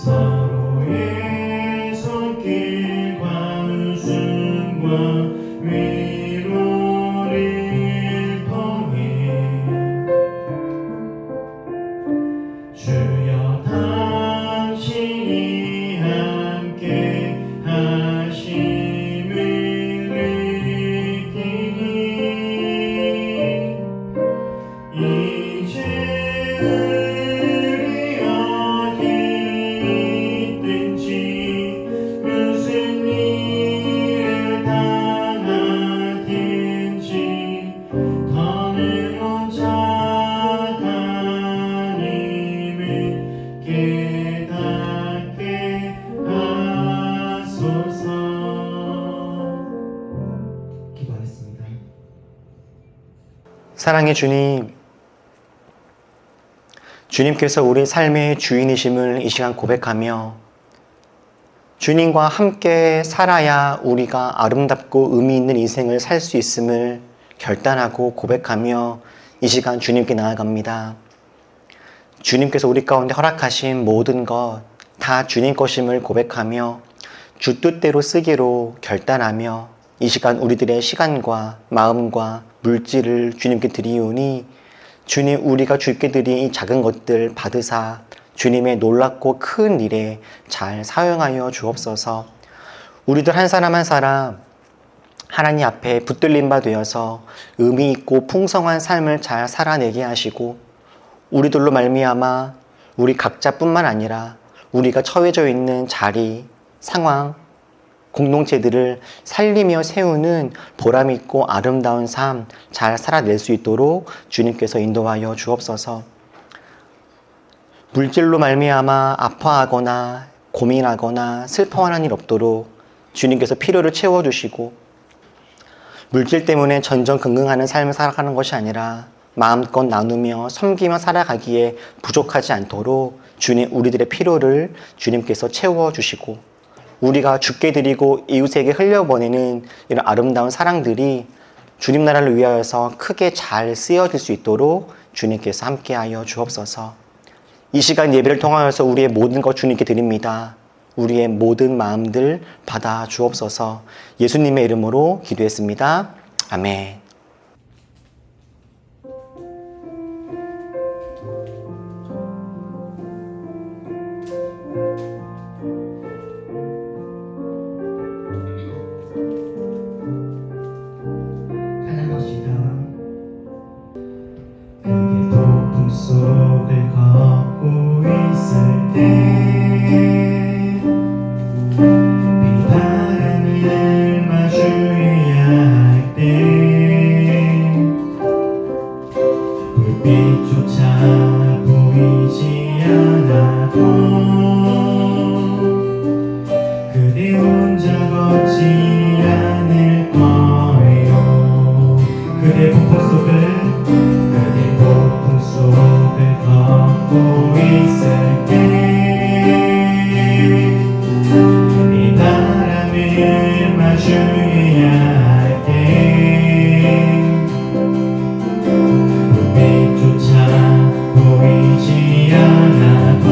서로의 손길과 웃음과 위로를 통해 주여 당신이 함께 하심을 느끼니 이제 우리 어디 있든지 무슨 일을 당하든지 더는 혼자 하나님을 깨닫게 하소서. 기도하겠습니다. 사랑의 주님, 주님께서 우리 삶의 주인이심을 이 시간 고백하며 주님과 함께 살아야 우리가 아름답고 의미 있는 인생을 살 수 있음을 결단하고 고백하며 이 시간 주님께 나아갑니다. 주님께서 우리 가운데 허락하신 모든 것 다 주님 것임을 고백하며 주 뜻대로 쓰기로 결단하며 이 시간 우리들의 시간과 마음과 물질을 주님께 드리오니 주님, 우리가 주께 드린 이 작은 것들 받으사 주님의 놀랍고 큰 일에 잘 사용하여 주옵소서. 우리들 한 사람 한 사람 하나님 앞에 붙들린 바 되어서 의미 있고 풍성한 삶을 잘 살아내게 하시고 우리들로 말미암아 우리 각자뿐만 아니라 우리가 처해져 있는 자리, 상황, 공동체들을 살리며 세우는 보람있고 아름다운 삶 잘 살아낼 수 있도록 주님께서 인도하여 주옵소서. 물질로 말미암아 아파하거나 고민하거나 슬퍼하는 일 없도록 주님께서 필요를 채워주시고 물질 때문에 전전긍긍하는 삶을 살아가는 것이 아니라 마음껏 나누며 섬기며 살아가기에 부족하지 않도록 주님, 우리들의 필요를 주님께서 채워주시고 우리가 주께 드리고 이웃에게 흘려보내는 이런 아름다운 사랑들이 주님 나라를 위하여서 크게 잘 쓰여질 수 있도록 주님께서 함께하여 주옵소서. 이 시간 예배를 통하여서 우리의 모든 것 주님께 드립니다. 우리의 모든 마음들 받아 주옵소서. 예수님의 이름으로 기도했습니다. 아멘. 속을 걷고 있을 때 비바람을 마주해야 할 때 불빛조차 보이지 않아도 그대 혼자 걷지 않을 거예요. 그대 폭풍 속을 걷고 있을 때 이 바람을 마주해야 할 때 불빛조차 보이지 않아도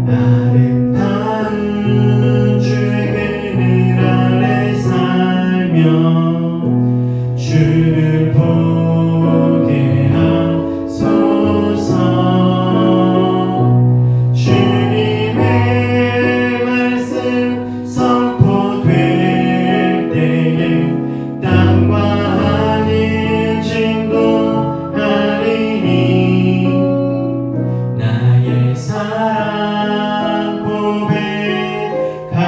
아름다운 주의 그늘 아래 살며 주를 보게 하소서. 주님의 말씀 선포될 때에 땅과 하늘 진동하리니 나의 사랑 고백하리라.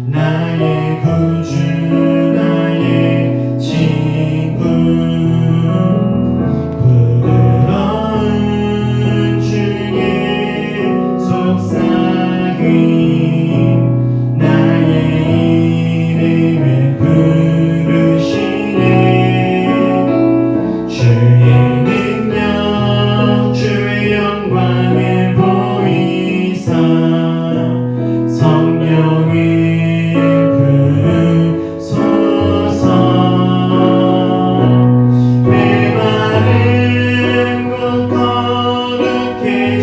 나의 구주 나의 친구 부드러운 주의 속삭임 나의 이름을 부르시네. 주의 능력 주의 영광을 보이사 성령을 부으소서. 메마른 곳 거룩해지도록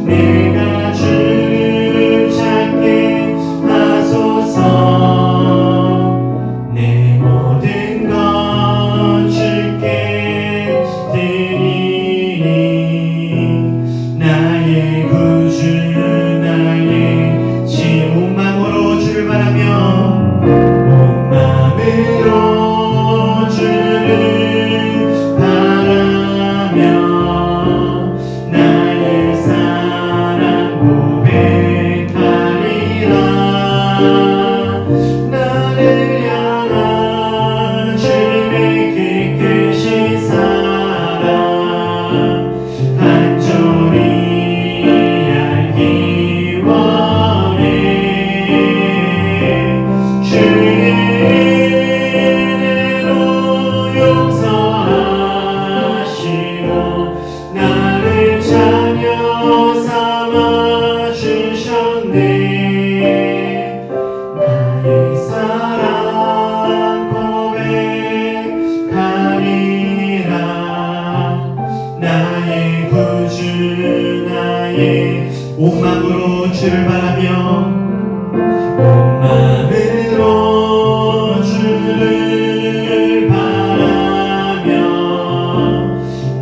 내가 주를 찾게 하소서. 내 모든 것 주께 드리니 나의 구주 나의 온 마음으로 주를 바라며 온 마음으로 주를 바라며 나의 사랑 고백하리라. 나를 향한 주님의 그 크신 사랑 간절히 알기 원해. 주의 은혜로 용서하시고 나를 자녀 삼아 주셨네. 나의 사랑 고백하리라. 나의 구주 나의 온 마음으로 주를 바라며 온 마음으로 주를 바라며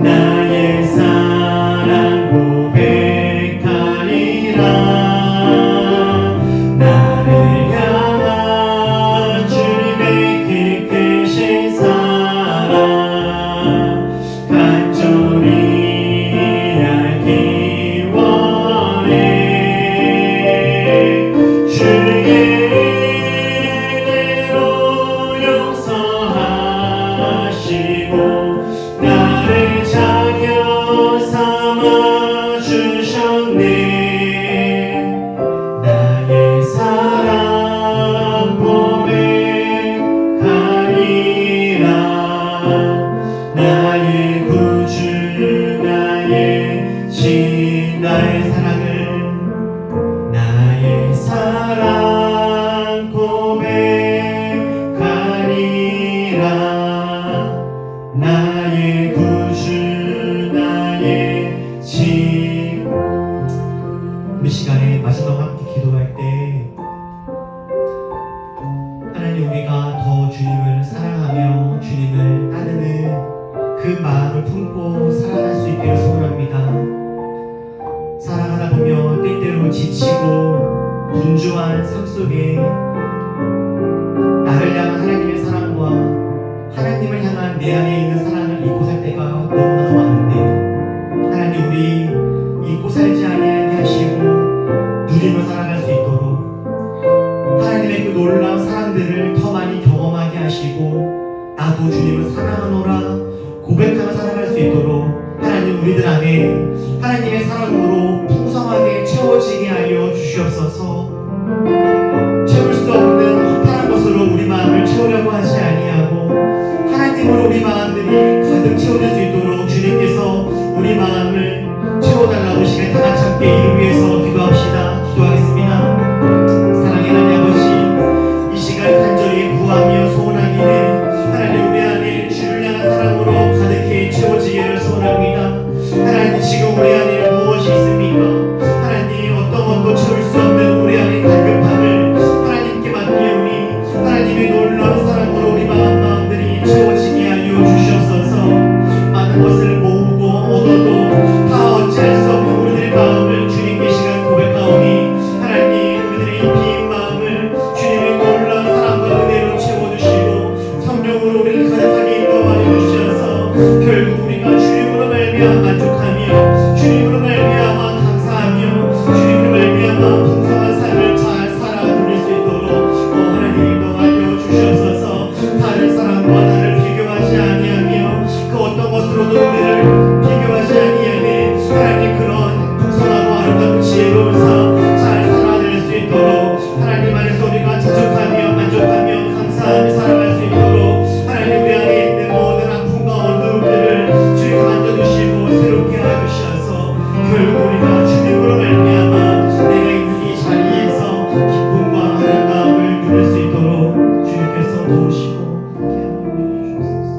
나의 사랑 고백하리라. 나를 향한 주님의 그 크신 사랑 간절히 알기 원해. 주의 은혜로 용서하시고 나를 자녀 삼아 주셨네. 나의 사랑 고백하리라. 나의 구주 나의 나의 사랑을 나의 사랑 고백하리라. 나의 구주 나의 우리 시간에 마지막 함께 기도할 때 하나님 우리가 더 주님을 사랑하며 주님을 따르는 그 마음을 품고 살아갈 수 있기를 소원합니다. 살아가다 보면 때때로 지치고 분주한 삶 속에 나를 향한 하나님의 사랑과 하나님을 향한 내 안에 있는 사랑을 잊고 살 때가 너무나도 많은데 하나님 우리 잊고 살지 아니하게 하시고 누리며 살아갈 수 있도록 하나님의 그 놀라운 사랑들을 더 많이 경험하게 하시고 나도 주님을 사랑하노라 고백하며 살아갈 수 있도록 하나님 우리들 안에 하나님의 사랑으로 풍성하게 채워지게 하여 주시옵소서. 채울 수 없는 허탄한 것으로 우리 마음을 채우려고 하지 아니하고 하나님으로 우리 마음들이 가득 채워질 수 있도록 주님께서 우리 마음을 채워달라고 시간 다 같이 함께 이를 위해서 기도합시다. 기도하겠습니다. 사랑의 하나님 아버지, 이 시간 간절히 구하며 소원하기를 하나님 우리 안에 주를 향한 사랑으로 말미암아 만족하며 주님으로 말미암아 감사하며 주님으로 말미암아 풍성한 삶을 잘 살아 누릴 수 있도록 하나님 도와줘 주시옵소서. 다른 사람과 나를 비교하지 아니하며 그 어떤 것으로도 우리를 비교하지 아니하며 하나님 그런 풍성하고 아름답고 지혜로운 삶 잘 살아낼 수 있도록 하나님 안에서 우리가 자족하며 만족하며 감사하며 살아갈 수 있도록 하나님 우리 안에 있는 모든 아픔과 어려움들을 주님 만져주시고 새롭게 하주셔서 결국 우리가 주님으로 말미암아 내가 있는 이 자리에서 기쁨과 아름다움을 누릴 수 있도록 주님께서 도우시고 함께 하여 주옵소서.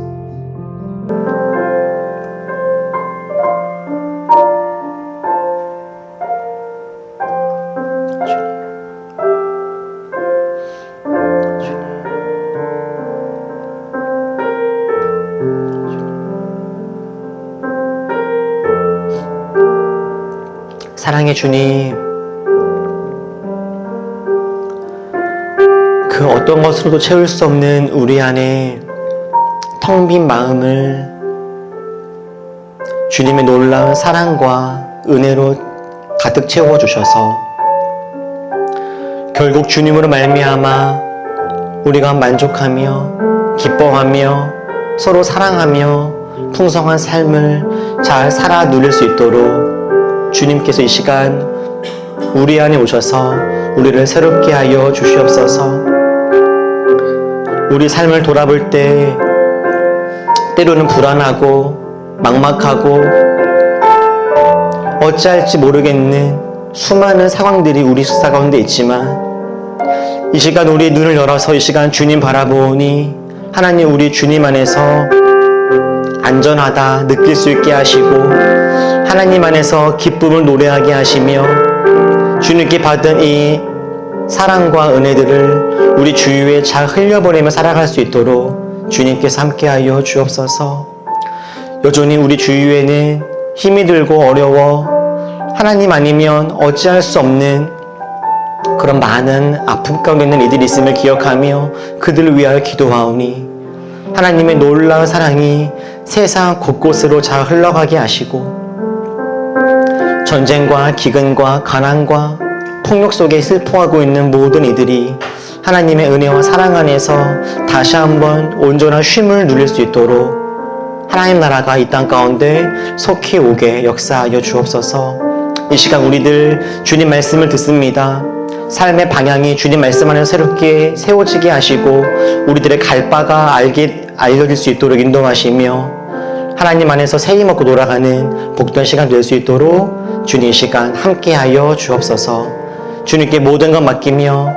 사랑의 주님, 그 어떤 것으로도 채울 수 없는 우리 안에 텅 빈 마음을 주님의 놀라운 사랑과 은혜로 가득 채워주셔서 결국 주님으로 말미암아 우리가 만족하며 기뻐하며 서로 사랑하며 풍성한 삶을 잘 살아 누릴 수 있도록 주님께서 이 시간 우리 안에 오셔서 우리를 새롭게 하여 주시옵소서. 우리 삶을 돌아볼 때 때로는 불안하고 막막하고 어찌할지 모르겠는 수많은 상황들이 우리 식사 가운데 있지만 이 시간 우리 눈을 열어서 이 시간 주님 바라보니 하나님 우리 주님 안에서 안전하다 느낄 수 있게 하시고 하나님 안에서 기쁨을 노래하게 하시며 주님께 받은 이 사랑과 은혜들을 우리 주위에 잘 흘려보내며 살아갈 수 있도록 주님께서 함께하여 주옵소서. 여전히 우리 주위에는 힘이 들고 어려워 하나님 아니면 어찌할 수 없는 그런 많은 아픔 가운데 있는 이들이 있음을 기억하며 그들을 위하여 기도하오니 하나님의 놀라운 사랑이 세상 곳곳으로 잘 흘러가게 하시고 전쟁과 기근과 가난과 폭력 속에 슬퍼하고 있는 모든 이들이 하나님의 은혜와 사랑 안에서 다시 한번 온전한 쉼을 누릴 수 있도록 하나님 나라가 이 땅 가운데 속히 오게 역사하여 주옵소서. 이 시간 우리들 주님 말씀을 듣습니다. 삶의 방향이 주님 말씀 안에서 새롭게 세워지게 하시고 우리들의 갈 바가 알려질 수 있도록 인도하시며 하나님 안에서 새 힘 얻고 돌아가는 복된 시간 될 수 있도록 주님 이 시간 함께하여 주옵소서. 주님께 모든 것 맡기며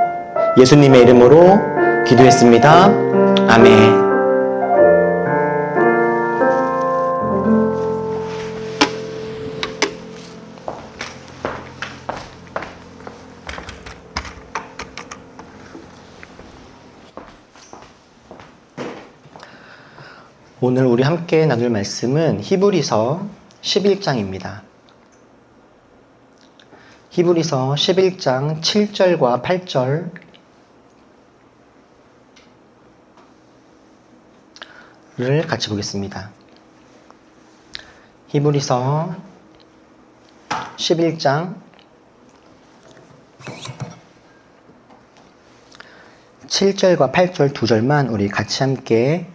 예수님의 이름으로 기도했습니다. 아멘. 오늘 우리 함께 나눌 말씀은 히브리서 11장입니다. 히브리서 11장 7절과 8절을 같이 보겠습니다. 히브리서 11장 7절과 8절 두 절만 우리 같이 함께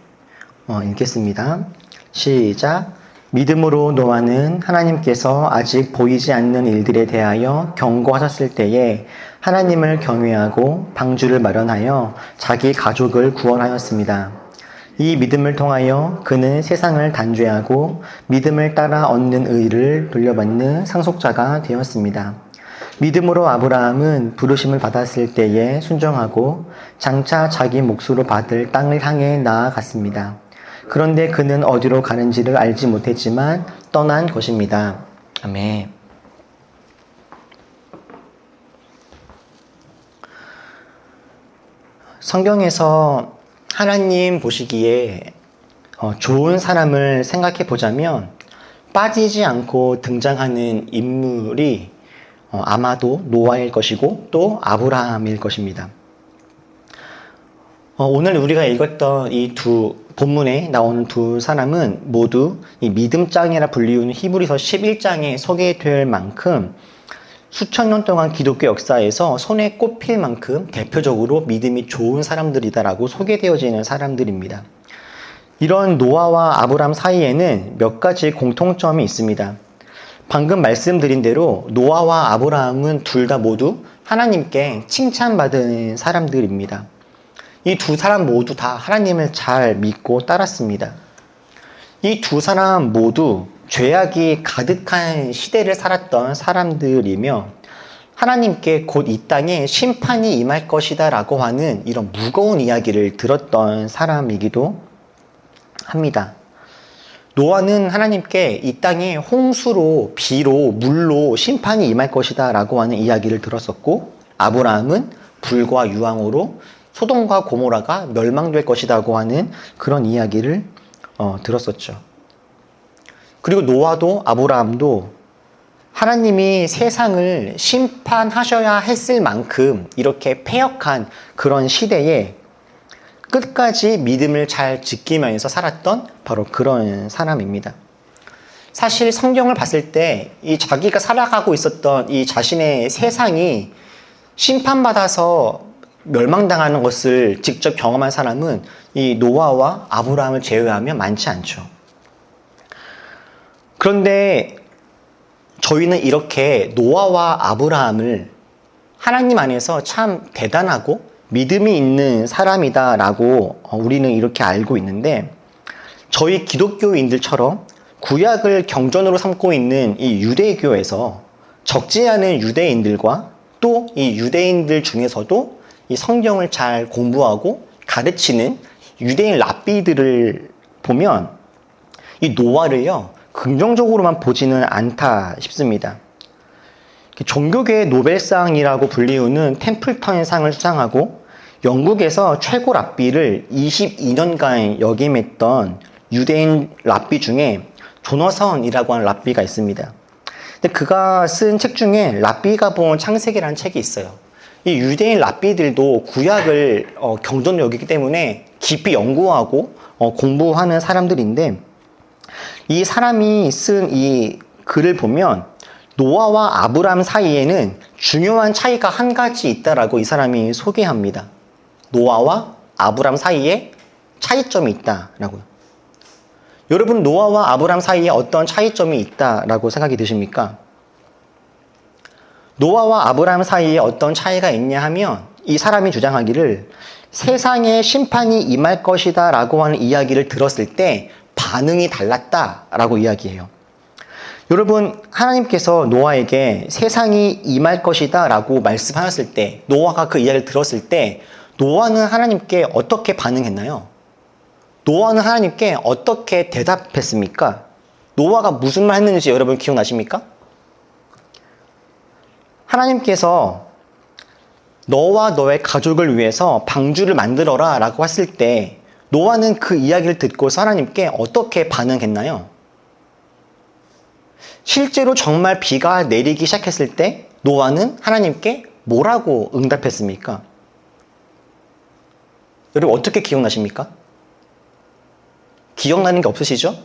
읽겠습니다. 시작. 믿음으로 노아는 하나님께서 아직 보이지 않는 일들에 대하여 경고하셨을 때에 하나님을 경외하고 방주를 마련하여 자기 가족을 구원하였습니다. 이 믿음을 통하여 그는 세상을 단죄하고 믿음을 따라 얻는 의를 돌려받는 상속자가 되었습니다. 믿음으로 아브라함은 부르심을 받았을 때에 순종하고 장차 자기 몫으로 받을 땅을 향해 나아갔습니다. 그런데 그는 어디로 가는지를 알지 못했지만 떠난 것입니다. 아멘. 성경에서 하나님 보시기에 좋은 사람을 생각해 보자면 빠지지 않고 등장하는 인물이 아마도 노아일 것이고 또 아브라함일 것입니다. 오늘 우리가 읽었던 이 두 본문에 나오는 두 사람은 모두 이 믿음장이라 불리우는 히브리서 11장에 소개될 만큼 수천 년 동안 기독교 역사에서 손에 꼽힐 만큼 대표적으로 믿음이 좋은 사람들이다라고 소개되어지는 사람들입니다. 이런 노아와 아브람 사이에는 몇 가지 공통점이 있습니다. 방금 말씀드린 대로 노아와 아브라함은 둘 다 모두 하나님께 칭찬받은 사람들입니다. 이 두 사람 모두 다 하나님을 잘 믿고 따랐습니다. 이 두 사람 모두 죄악이 가득한 시대를 살았던 사람들이며 하나님께 곧 이 땅에 심판이 임할 것이다 라고 하는 이런 무거운 이야기를 들었던 사람이기도 합니다. 노아는 하나님께 이 땅에 홍수로, 비로, 물로 심판이 임할 것이다 라고 하는 이야기를 들었었고, 아브라함은 불과 유황으로 소돔과 고모라가 멸망될 것이라고 하는 그런 이야기를 들었었죠. 그리고 노아도 아브라함도 하나님이 세상을 심판하셔야 했을 만큼 이렇게 패역한 그런 시대에 끝까지 믿음을 잘 지키면서 살았던 바로 그런 사람입니다. 사실 성경을 봤을 때 이 자기가 살아가고 있었던 이 자신의 세상이 심판받아서 멸망당하는 것을 직접 경험한 사람은 이 노아와 아브라함을 제외하면 많지 않죠. 그런데 저희는 이렇게 노아와 아브라함을 하나님 안에서 참 대단하고 믿음이 있는 사람이다라고 우리는 이렇게 알고 있는데, 저희 기독교인들처럼 구약을 경전으로 삼고 있는 이 유대교에서 적지 않은 유대인들과 또 이 유대인들 중에서도 이 성경을 잘 공부하고 가르치는 유대인 랍비들을 보면 이 노아를요 긍정적으로만 보지는 않다 싶습니다. 종교계의 노벨상이라고 불리우는 템플턴 상을 수상하고 영국에서 최고 랍비를 22년간 역임했던 유대인 랍비 중에 조너선이라고 하는 랍비가 있습니다. 근데 그가 쓴 책 중에 랍비가 본 창세기라는 책이 있어요. 이 유대인 랍비들도 구약을 경전으로 여기기 때문에 깊이 연구하고 공부하는 사람들인데, 이 사람이 쓴 이 글을 보면 노아와 아브람 사이에는 중요한 차이가 한 가지 있다라고 이 사람이 소개합니다. 노아와 아브람 사이에 차이점이 있다라고요. 여러분, 노아와 아브람 사이에 어떤 차이점이 있다라고 생각이 드십니까? 노아와 아브람 사이에 어떤 차이가 있냐 하면 이 사람이 주장하기를 세상에 심판이 임할 것이다 라고 하는 이야기를 들었을 때 반응이 달랐다라고 이야기해요. 여러분, 하나님께서 노아에게 세상이 임할 것이다 라고 말씀하셨을 때, 노아가 그 이야기를 들었을 때 노아는 하나님께 어떻게 반응했나요? 노아는 하나님께 어떻게 대답했습니까? 노아가 무슨 말 했는지 여러분 기억나십니까? 하나님께서 너와 너의 가족을 위해서 방주를 만들어라 라고 했을 때 노아는 그 이야기를 듣고서 하나님께 어떻게 반응했나요? 실제로 정말 비가 내리기 시작했을 때 노아는 하나님께 뭐라고 응답했습니까? 여러분 어떻게 기억나십니까? 기억나는 게 없으시죠?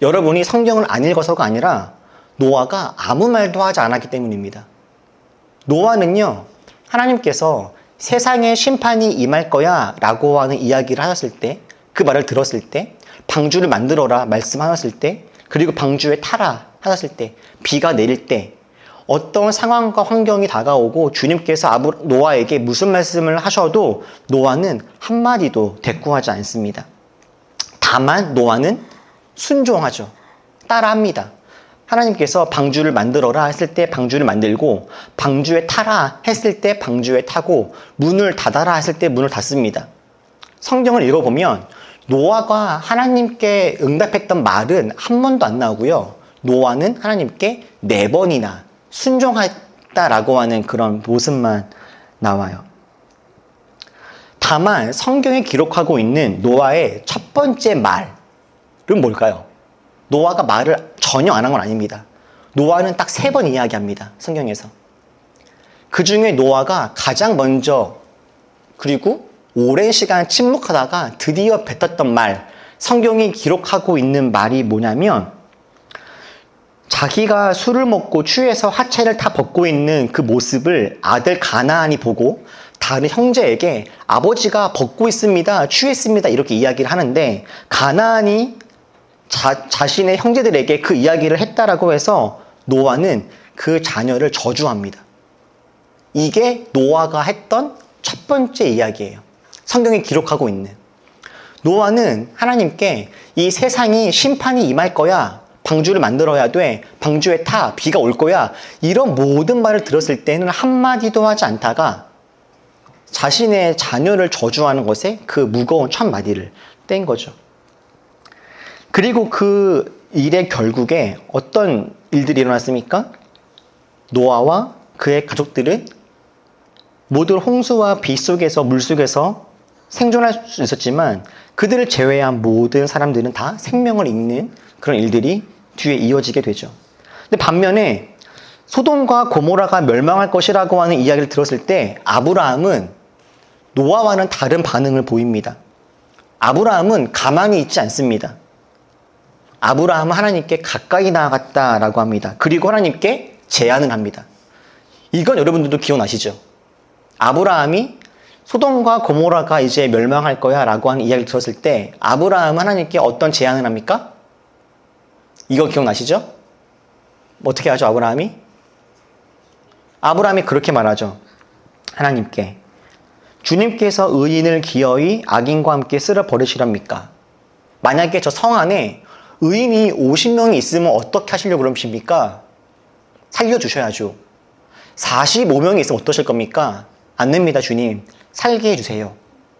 여러분이 성경을 안 읽어서가 아니라 노아가 아무 말도 하지 않았기 때문입니다. 노아는요, 하나님께서 세상에 심판이 임할 거야 라고 하는 이야기를 하셨을 때, 그 말을 들었을 때, 방주를 만들어라 말씀하셨을 때, 그리고 방주에 타라 하셨을 때, 비가 내릴 때, 어떤 상황과 환경이 다가오고 주님께서 노아에게 무슨 말씀을 하셔도 노아는 한마디도 대꾸하지 않습니다. 다만 노아는 순종하죠. 따라합니다. 하나님께서 방주를 만들어라 했을 때 방주를 만들고, 방주에 타라 했을 때 방주에 타고, 문을 닫아라 했을 때 문을 닫습니다. 성경을 읽어보면 노아가 하나님께 응답했던 말은 한 번도 안 나오고요, 노아는 하나님께 4번이나 순종했다라고 하는 그런 모습만 나와요. 다만 성경에 기록하고 있는 노아의 첫 번째 말은 뭘까요? 노아가 말을 전혀 안 한 건 아닙니다. 노아는 딱 3번 이야기합니다. 성경에서. 그 중에 노아가 가장 먼저, 그리고 오랜 시간 침묵하다가 드디어 뱉었던 말, 성경이 기록하고 있는 말이 뭐냐면 자기가 술을 먹고 취해서 하체를 다 벗고 있는 그 모습을 아들 가나안이 보고 다른 형제에게 아버지가 벗고 있습니다, 취했습니다 이렇게 이야기를 하는데 가나안이 자신의 형제들에게 그 이야기를 했다라고 해서 노아는 그 자녀를 저주합니다. 이게 노아가 했던 첫 번째 이야기예요. 성경이 기록하고 있는. 노아는 하나님께 이 세상이 심판이 임할 거야, 방주를 만들어야 돼, 방주에 타, 비가 올 거야, 이런 모든 말을 들었을 때는 한마디도 하지 않다가 자신의 자녀를 저주하는 것에 그 무거운 첫 마디를 뗀 거죠. 그리고 그 일의 결국에 어떤 일들이 일어났습니까? 노아와 그의 가족들은 모두 홍수와 비 속에서, 물 속에서 생존할 수 있었지만 그들을 제외한 모든 사람들은 다 생명을 잃는 그런 일들이 뒤에 이어지게 되죠. 근데 반면에 소돔과 고모라가 멸망할 것이라고 하는 이야기를 들었을 때 아브라함은 노아와는 다른 반응을 보입니다. 아브라함은 가만히 있지 않습니다. 아브라함은 하나님께 가까이 나아갔다라고 합니다. 그리고 하나님께 제안을 합니다. 이건 여러분들도 기억나시죠? 아브라함이 소돔과 고모라가 이제 멸망할 거야 라고 하는 이야기를 들었을 때 아브라함은 하나님께 어떤 제안을 합니까? 이거 기억나시죠? 어떻게 하죠, 아브라함이? 아브라함이 그렇게 말하죠. 하나님께, 주님께서 의인을 기어이 악인과 함께 쓸어 버리시렵니까? 만약에 저 성 안에 의인이 50명이 있으면 어떻게 하시려고 그러십니까? 살려주셔야죠. 45명이 있으면 어떠실 겁니까? 안 됩니다, 주님. 살게 해주세요.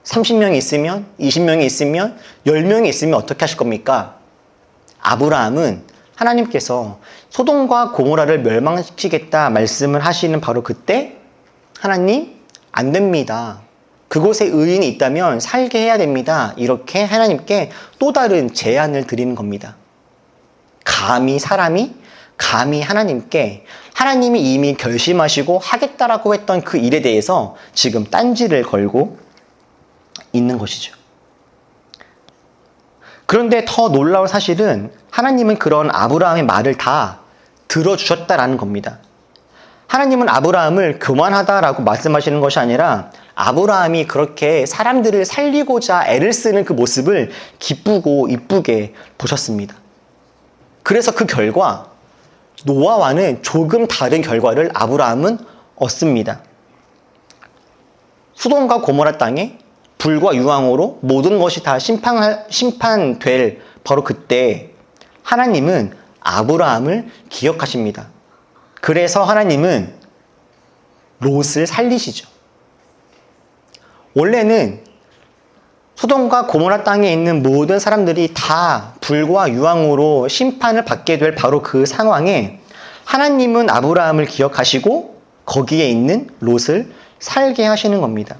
30명이 있으면, 20명이 있으면, 10명이 있으면 어떻게 하실 겁니까? 아브라함은 하나님께서 소돔과 고모라를 멸망시키겠다 말씀을 하시는 바로 그때 하나님, 안 됩니다. 그곳에 의인이 있다면 살게 해야 됩니다. 이렇게 하나님께 또 다른 제안을 드리는 겁니다. 감히 사람이, 감히 하나님께 하나님이 이미 결심하시고 하겠다라고 했던 그 일에 대해서 지금 딴지를 걸고 있는 것이죠. 그런데 더 놀라운 사실은 하나님은 그런 아브라함의 말을 다 들어주셨다라는 겁니다. 하나님은 아브라함을 교만하다라고 말씀하시는 것이 아니라 아브라함이 그렇게 사람들을 살리고자 애를 쓰는 그 모습을 기쁘고 이쁘게 보셨습니다. 그래서 그 결과 노아와는 조금 다른 결과를 아브라함은 얻습니다. 소돔과 고모라 땅에 불과 유황으로 모든 것이 다 심판될 바로 그때 하나님은 아브라함을 기억하십니다. 그래서 하나님은 롯을 살리시죠. 원래는 소돔과 고모라 땅에 있는 모든 사람들이 다 불과 유황으로 심판을 받게 될 바로 그 상황에 하나님은 아브라함을 기억하시고 거기에 있는 롯을 살게 하시는 겁니다.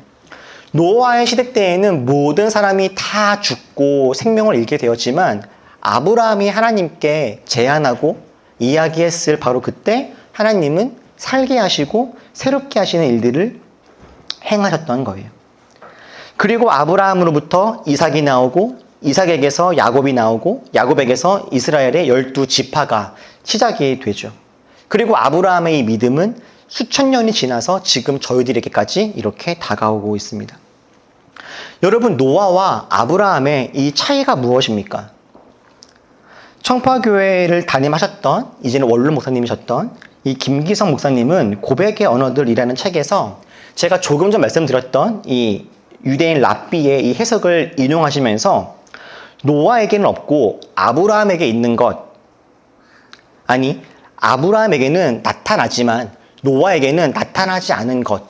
노아의 시대 때에는 모든 사람이 다 죽고 생명을 잃게 되었지만 아브라함이 하나님께 제안하고 이야기했을 바로 그때 하나님은 살게 하시고 새롭게 하시는 일들을 행하셨던 거예요. 그리고 아브라함으로부터 이삭이 나오고 이삭에게서 야곱이 나오고 야곱에게서 이스라엘의 12지파가 시작이 되죠. 그리고 아브라함의 이 믿음은 수천 년이 지나서 지금 저희들에게까지 이렇게 다가오고 있습니다. 여러분, 노아와 아브라함의 이 차이가 무엇입니까? 청파교회를 담임하셨던, 이제는 원로 목사님이셨던 이 김기성 목사님은 고백의 언어들이라는 책에서 제가 조금 전 말씀드렸던 이 유대인 랍비의 이 해석을 인용하시면서 노아에게는 없고 아브라함에게 있는 것, 아니 아브라함에게는 나타나지만 노아에게는 나타나지 않은 것,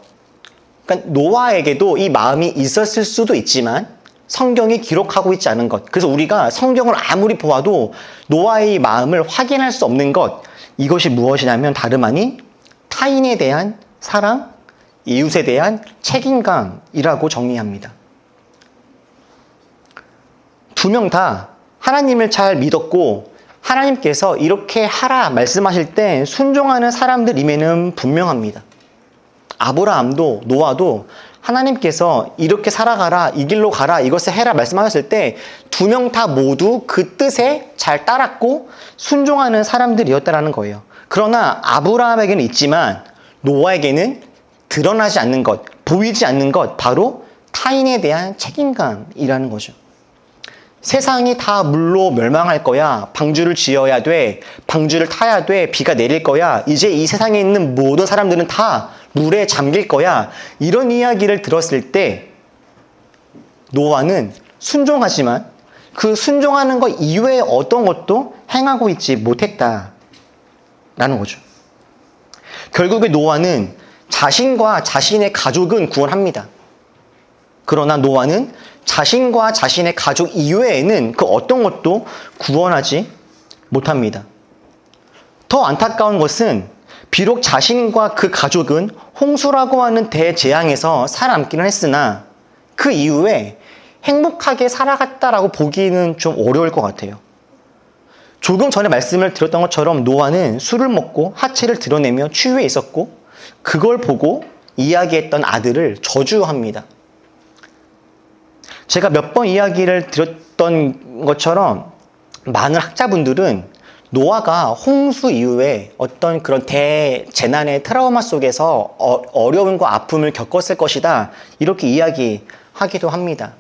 그러니까 노아에게도 이 마음이 있었을 수도 있지만 성경이 기록하고 있지 않은 것, 그래서 우리가 성경을 아무리 보아도 노아의 마음을 확인할 수 없는 것, 이것이 무엇이냐면 다름 아닌 타인에 대한 사랑, 이웃에 대한 책임감이라고 정의합니다. 두 명 다 하나님을 잘 믿었고 하나님께서 이렇게 하라 말씀하실 때 순종하는 사람들임에는 분명합니다. 아브라함도 노아도 하나님께서 이렇게 살아가라, 이 길로 가라, 이것을 해라 말씀하셨을 때 두 명 다 모두 그 뜻에 잘 따랐고 순종하는 사람들이었다라는 거예요. 그러나 아브라함에게는 있지만 노아에게는 드러나지 않는 것, 보이지 않는 것, 바로 타인에 대한 책임감이라는 거죠. 세상이 다 물로 멸망할 거야. 방주를 지어야 돼. 방주를 타야 돼. 비가 내릴 거야. 이제 이 세상에 있는 모든 사람들은 다 물에 잠길 거야. 이런 이야기를 들었을 때 노아는 순종하지만 그 순종하는 것 이외에 어떤 것도 행하고 있지 못했다라는 거죠. 결국에 노아는 자신과 자신의 가족은 구원합니다. 그러나 노아는 자신과 자신의 가족 이외에는 그 어떤 것도 구원하지 못합니다. 더 안타까운 것은 비록 자신과 그 가족은 홍수라고 하는 대재앙에서 살아남기는 했으나 그 이후에 행복하게 살아갔다라고 보기는 좀 어려울 것 같아요. 조금 전에 말씀을 드렸던 것처럼 노아는 술을 먹고 하체를 드러내며 추위에 있었고 그걸 보고 이야기했던 아들을 저주합니다. 제가 몇 번 이야기를 드렸던 것처럼 많은 학자분들은 노아가 홍수 이후에 어떤 그런 대재난의 트라우마 속에서 어려움과 아픔을 겪었을 것이다 이렇게 이야기하기도 합니다.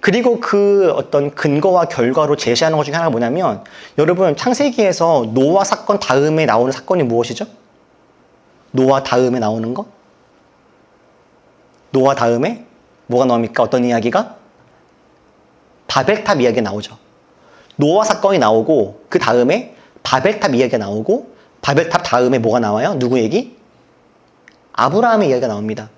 그리고 그 어떤 근거와 결과로 제시하는 것 중에 하나가 뭐냐면 여러분 창세기에서 노아 사건 다음에 나오는 사건이 무엇이죠? 노아 다음에 나오는 거? 노아 다음에 뭐가 나옵니까? 어떤 이야기가? 바벨탑 이야기가 나오죠. 노아 사건이 나오고 그 다음에 바벨탑 이야기가 나오고 바벨탑 다음에 뭐가 나와요? 누구 얘기? 아브라함의 이야기가 나옵니다.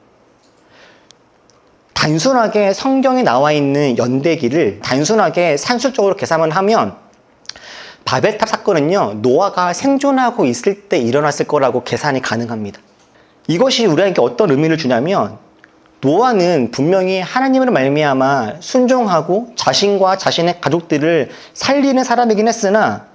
단순하게 성경에 나와 있는 연대기를 단순하게 산술적으로 계산을 하면 바벨탑 사건은요, 노아가 생존하고 있을 때 일어났을 거라고 계산이 가능합니다. 이것이 우리에게 어떤 의미를 주냐면 노아는 분명히 하나님으로 말미암아 순종하고 자신과 자신의 가족들을 살리는 사람이긴 했으나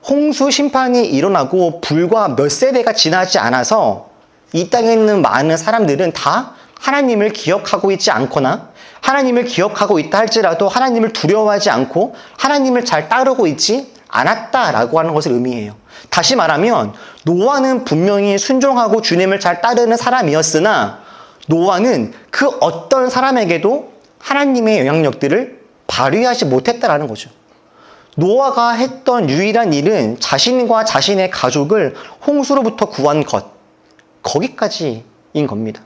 홍수 심판이 일어나고 불과 몇 세대가 지나지 않아서 이 땅에 있는 많은 사람들은 다 하나님을 기억하고 있지 않거나 하나님을 기억하고 있다 할지라도 하나님을 두려워하지 않고 하나님을 잘 따르고 있지 않았다라고 하는 것을 의미해요. 다시 말하면 노아는 분명히 순종하고 주님을 잘 따르는 사람이었으나 노아는 그 어떤 사람에게도 하나님의 영향력들을 발휘하지 못했다라는 거죠. 노아가 했던 유일한 일은 자신과 자신의 가족을 홍수로부터 구한 것, 거기까지인 겁니다.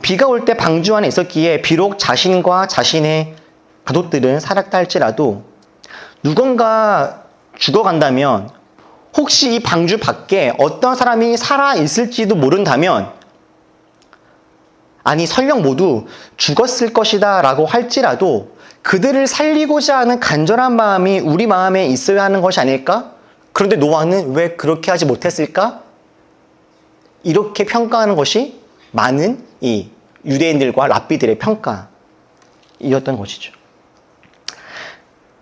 비가 올 때 방주 안에 있었기에 비록 자신과 자신의 가족들은 살았다 할지라도 누군가 죽어간다면 혹시 이 방주 밖에 어떤 사람이 살아있을지도 모른다면 아니 설령 모두 죽었을 것이다 라고 할지라도 그들을 살리고자 하는 간절한 마음이 우리 마음에 있어야 하는 것이 아닐까? 그런데 노아는 왜 그렇게 하지 못했을까? 이렇게 평가하는 것이 많은 이 유대인들과 랍비들의 평가이었던 것이죠.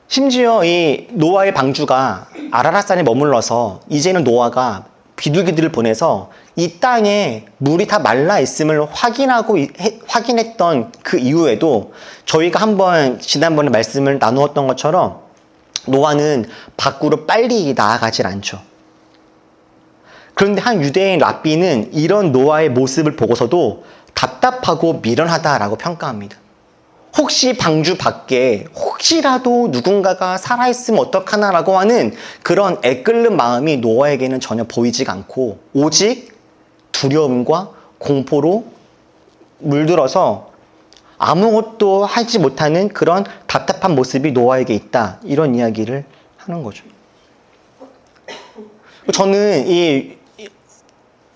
심지어 이 노아의 방주가 아라랏산에 머물러서 이제는 노아가 비둘기들을 보내서 이 땅에 물이 다 말라 있음을 확인했던 그 이후에도 저희가 지난번에 말씀을 나누었던 것처럼 노아는 밖으로 빨리 나아가질 않죠. 그런데 한 유대인 랍비는 이런 노아의 모습을 보고서도 답답하고 미련하다라고 평가합니다. 혹시 방주 밖에 혹시라도 누군가가 살아있으면 어떡하나라고 하는 그런 애끓는 마음이 노아에게는 전혀 보이지가 않고 오직 두려움과 공포로 물들어서 아무것도 하지 못하는 그런 답답한 모습이 노아에게 있다. 이런 이야기를 하는 거죠. 저는 이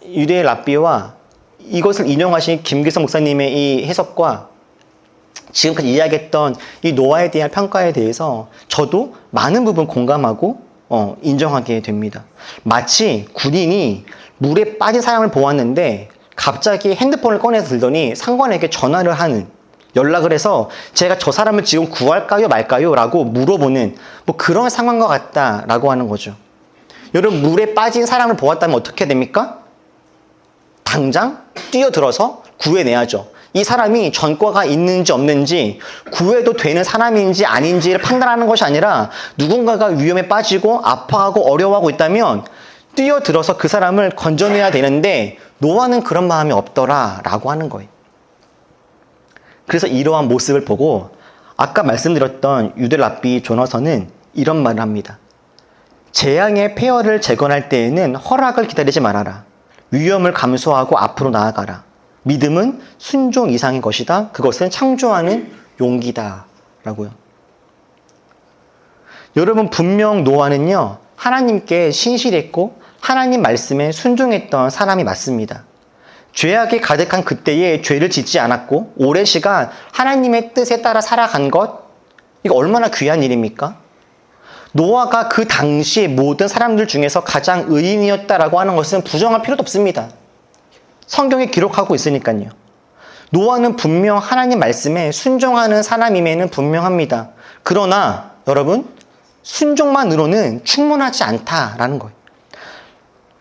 유대의 랍비와 이것을 인용하신 김기성 목사님의 이 해석과 지금까지 이야기했던 이 노아에 대한 평가에 대해서 저도 많은 부분 공감하고 인정하게 됩니다. 마치 군인이 물에 빠진 사람을 보았는데 갑자기 핸드폰을 꺼내서 들더니 상관에게 전화를 하는, 연락을 해서 제가 저 사람을 지금 구할까요 말까요? 라고 물어보는 뭐 그런 상황과 같다라고 하는 거죠. 여러분 물에 빠진 사람을 보았다면 어떻게 됩니까? 당장 뛰어들어서 구해내야죠. 이 사람이 전과가 있는지 없는지, 구해도 되는 사람인지 아닌지를 판단하는 것이 아니라 누군가가 위험에 빠지고 아파하고 어려워하고 있다면 뛰어들어서 그 사람을 건져내야 되는데 노아는 그런 마음이 없더라 라고 하는 거예요. 그래서 이러한 모습을 보고 아까 말씀드렸던 유대 랍비 조너선은 이런 말을 합니다. 재앙의 폐허를 재건할 때에는 허락을 기다리지 말아라. 위험을 감수하고 앞으로 나아가라. 믿음은 순종 이상의 것이다. 그것은 창조하는 용기다. 라고요. 여러분, 분명 노아는요, 하나님께 신실했고 하나님 말씀에 순종했던 사람이 맞습니다. 죄악이 가득한 그때에 죄를 짓지 않았고 오랜 시간 하나님의 뜻에 따라 살아간 것, 이거 얼마나 귀한 일입니까? 노아가 그 당시의 모든 사람들 중에서 가장 의인이었다라고 하는 것은 부정할 필요도 없습니다. 성경에 기록하고 있으니까요. 노아는 분명 하나님 말씀에 순종하는 사람임에는 분명합니다. 그러나 여러분, 순종만으로는 충분하지 않다라는 거예요.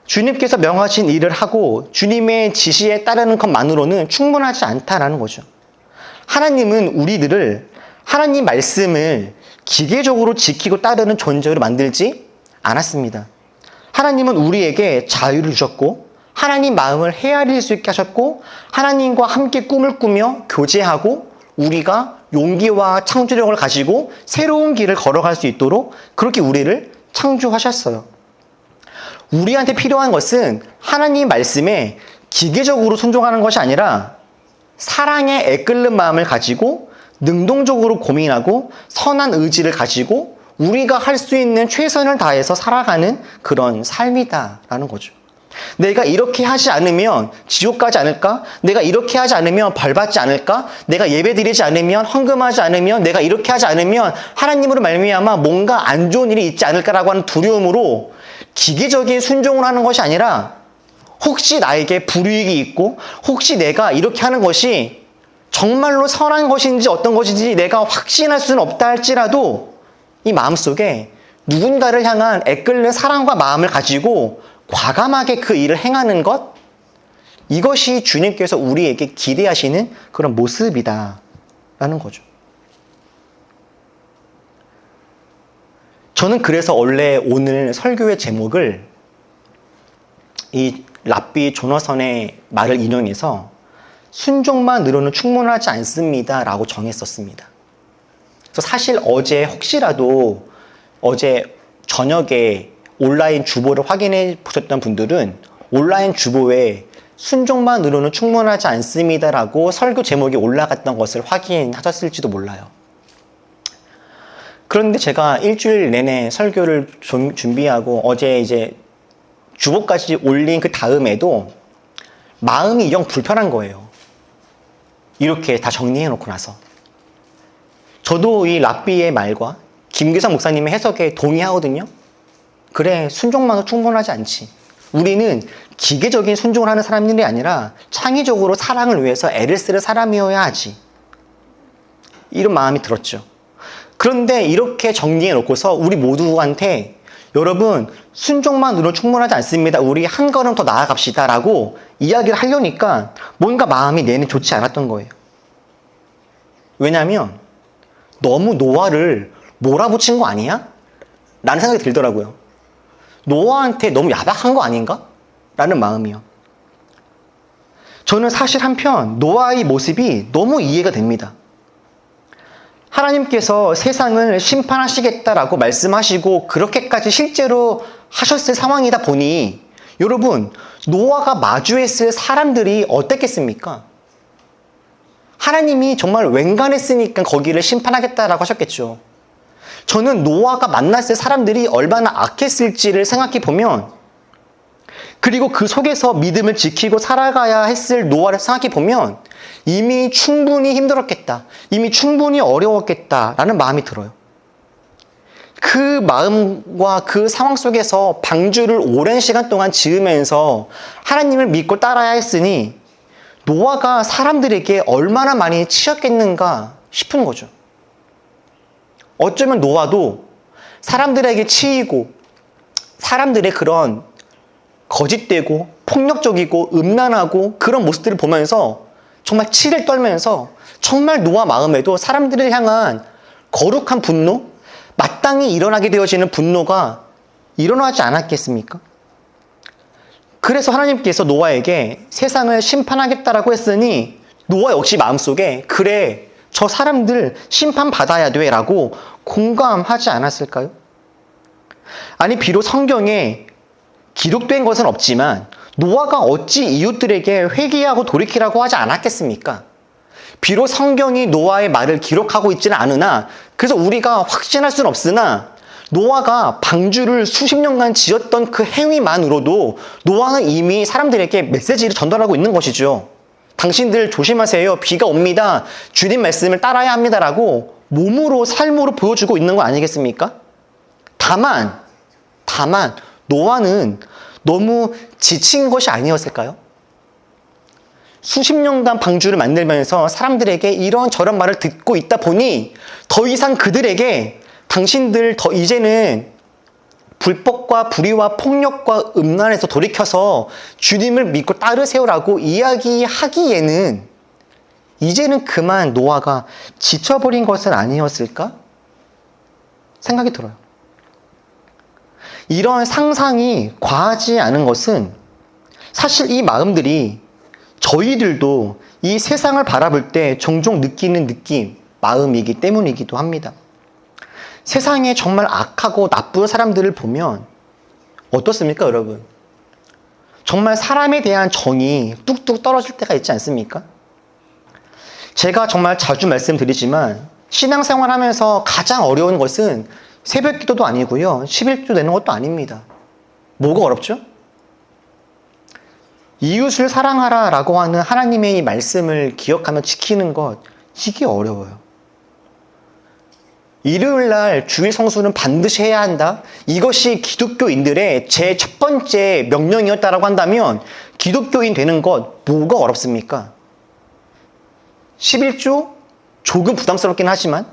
주님께서 명하신 일을 하고 주님의 지시에 따르는 것만으로는 충분하지 않다라는 거죠. 하나님은 우리들을, 하나님 말씀을 기계적으로 지키고 따르는 존재로 만들지 않았습니다. 하나님은 우리에게 자유를 주셨고 하나님 마음을 헤아릴 수 있게 하셨고 하나님과 함께 꿈을 꾸며 교제하고 우리가 용기와 창조력을 가지고 새로운 길을 걸어갈 수 있도록 그렇게 우리를 창조하셨어요. 우리한테 필요한 것은 하나님 말씀에 기계적으로 순종하는 것이 아니라 사랑에 애끓는 마음을 가지고 능동적으로 고민하고 선한 의지를 가지고 우리가 할 수 있는 최선을 다해서 살아가는 그런 삶이다라는 거죠. 내가 이렇게 하지 않으면 지옥 가지 않을까? 내가 이렇게 하지 않으면 벌 받지 않을까? 내가 예배 드리지 않으면, 헌금하지 않으면, 내가 이렇게 하지 않으면 하나님으로 말미암아 뭔가 안 좋은 일이 있지 않을까라고 하는 두려움으로 기계적인 순종을 하는 것이 아니라 혹시 나에게 불이익이 있고 혹시 내가 이렇게 하는 것이 정말로 선한 것인지 어떤 것인지 내가 확신할 수는 없다 할지라도 이 마음속에 누군가를 향한 애끓는 사랑과 마음을 가지고 과감하게 그 일을 행하는 것, 이것이 주님께서 우리에게 기대하시는 그런 모습이다 라는 거죠. 저는 그래서 원래 오늘 설교의 제목을 이 랍비 조너선의 말을 인용해서 순종만으로는 충분하지 않습니다 라고 정했었습니다. 그래서 사실 어제 혹시라도 어제 저녁에 온라인 주보를 확인해 보셨던 분들은 온라인 주보에 순종만으로는 충분하지 않습니다 라고 설교 제목이 올라갔던 것을 확인하셨을지도 몰라요. 그런데 제가 일주일 내내 설교를 준비하고 어제 이제 주보까지 올린 그 다음에도 마음이 영 불편한 거예요. 이렇게 다 정리해 놓고 나서. 저도 이 랍비의 말과 김규상 목사님의 해석에 동의하거든요. 그래, 순종만으로 충분하지 않지. 우리는 기계적인 순종을 하는 사람들이 아니라 창의적으로 사랑을 위해서 애를 쓰는 사람이어야 하지. 이런 마음이 들었죠. 그런데 이렇게 정리해 놓고서 우리 모두한테 여러분, 순종만으로 충분하지 않습니다. 우리 한 걸음 더 나아갑시다 라고 이야기를 하려니까 뭔가 마음이 내내 좋지 않았던 거예요. 왜냐하면 너무 노아를 몰아붙인 거 아니야? 라는 생각이 들더라고요. 노아한테 너무 야박한 거 아닌가? 라는 마음이요. 저는 사실 한편 노아의 모습이 너무 이해가 됩니다. 하나님께서 세상을 심판하시겠다라고 말씀하시고 그렇게까지 실제로 하셨을 상황이다 보니 여러분, 노아가 마주했을 사람들이 어땠겠습니까? 하나님이 정말 웬간했으니까 거기를 심판하겠다라고 하셨겠죠. 저는 노아가 만났을 사람들이 얼마나 악했을지를 생각해 보면, 그리고 그 속에서 믿음을 지키고 살아가야 했을 노아를 생각해 보면 이미 충분히 힘들었겠다, 이미 충분히 어려웠겠다라는 마음이 들어요. 그 마음과 그 상황 속에서 방주를 오랜 시간 동안 지으면서 하나님을 믿고 따라야 했으니 노아가 사람들에게 얼마나 많이 치였겠는가 싶은 거죠. 어쩌면 노아도 사람들에게 치이고 사람들의 그런 거짓되고 폭력적이고 음란하고 그런 모습들을 보면서 정말 치를 떨면서 정말 노아 마음에도 사람들을 향한 거룩한 분노, 마땅히 일어나게 되어지는 분노가 일어나지 않았겠습니까? 그래서 하나님께서 노아에게 세상을 심판하겠다라고 했으니 노아 역시 마음속에 그래, 저 사람들 심판받아야 돼 라고 공감하지 않았을까요? 아니, 비록 성경에 기록된 것은 없지만 노아가 어찌 이웃들에게 회개하고 돌이키라고 하지 않았겠습니까? 비록 성경이 노아의 말을 기록하고 있지는 않으나, 그래서 우리가 확신할 수는 없으나 노아가 방주를 수십 년간 지었던 그 행위만으로도 노아는 이미 사람들에게 메시지를 전달하고 있는 것이죠. 당신들 조심하세요. 비가 옵니다. 주님 말씀을 따라야 합니다라고 몸으로 삶으로 보여주고 있는 거 아니겠습니까? 다만 노아는 너무 지친 것이 아니었을까요? 수십 년간 방주를 만들면서 사람들에게 이런저런 말을 듣고 있다 보니 더 이상 그들에게 당신들 이제는 불법과 불의와 폭력과 음란에서 돌이켜서 주님을 믿고 따르세요라고 이야기하기에는 이제는 그만 노아가 지쳐버린 것은 아니었을까? 생각이 들어요. 이런 상상이 과하지 않은 것은 사실 이 마음들이 저희들도 이 세상을 바라볼 때 종종 느끼는 마음이기 때문이기도 합니다. 세상에 정말 악하고 나쁜 사람들을 보면 어떻습니까, 여러분? 정말 사람에 대한 정이 뚝뚝 떨어질 때가 있지 않습니까? 제가 정말 자주 말씀드리지만 신앙생활 하면서 가장 어려운 것은 새벽 기도도 아니고요, 11조 내는 것도 아닙니다. 뭐가 어렵죠? 이웃을 사랑하라 라고 하는 하나님의 이 말씀을 기억하며 지키는 것, 이게 어려워요. 일요일날 주일 성수는 반드시 해야 한다. 이것이 기독교인들의 제 첫 번째 명령이었다라고 한다면 기독교인 되는 것 뭐가 어렵습니까? 11조? 조금 부담스럽긴 하지만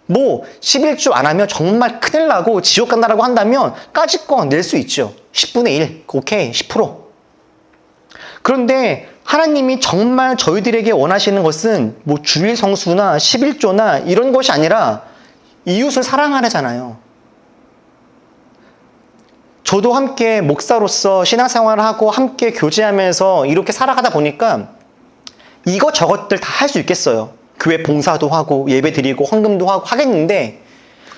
11조 안 하면 정말 큰일 나고 지옥 간다라고 한다면 까짓거 낼 수 있죠. 10분의 1, 오케이, 10%. 그런데 하나님이 정말 저희들에게 원하시는 것은 주일 성수나 11조나 이런 것이 아니라 이웃을 사랑하라잖아요. 저도 함께 목사로서 신앙생활을 하고 함께 교제하면서 이렇게 살아가다 보니까 이것저것들 다 할 수 있겠어요. 교회 봉사도 하고 예배 드리고 헌금도 하고 하겠는데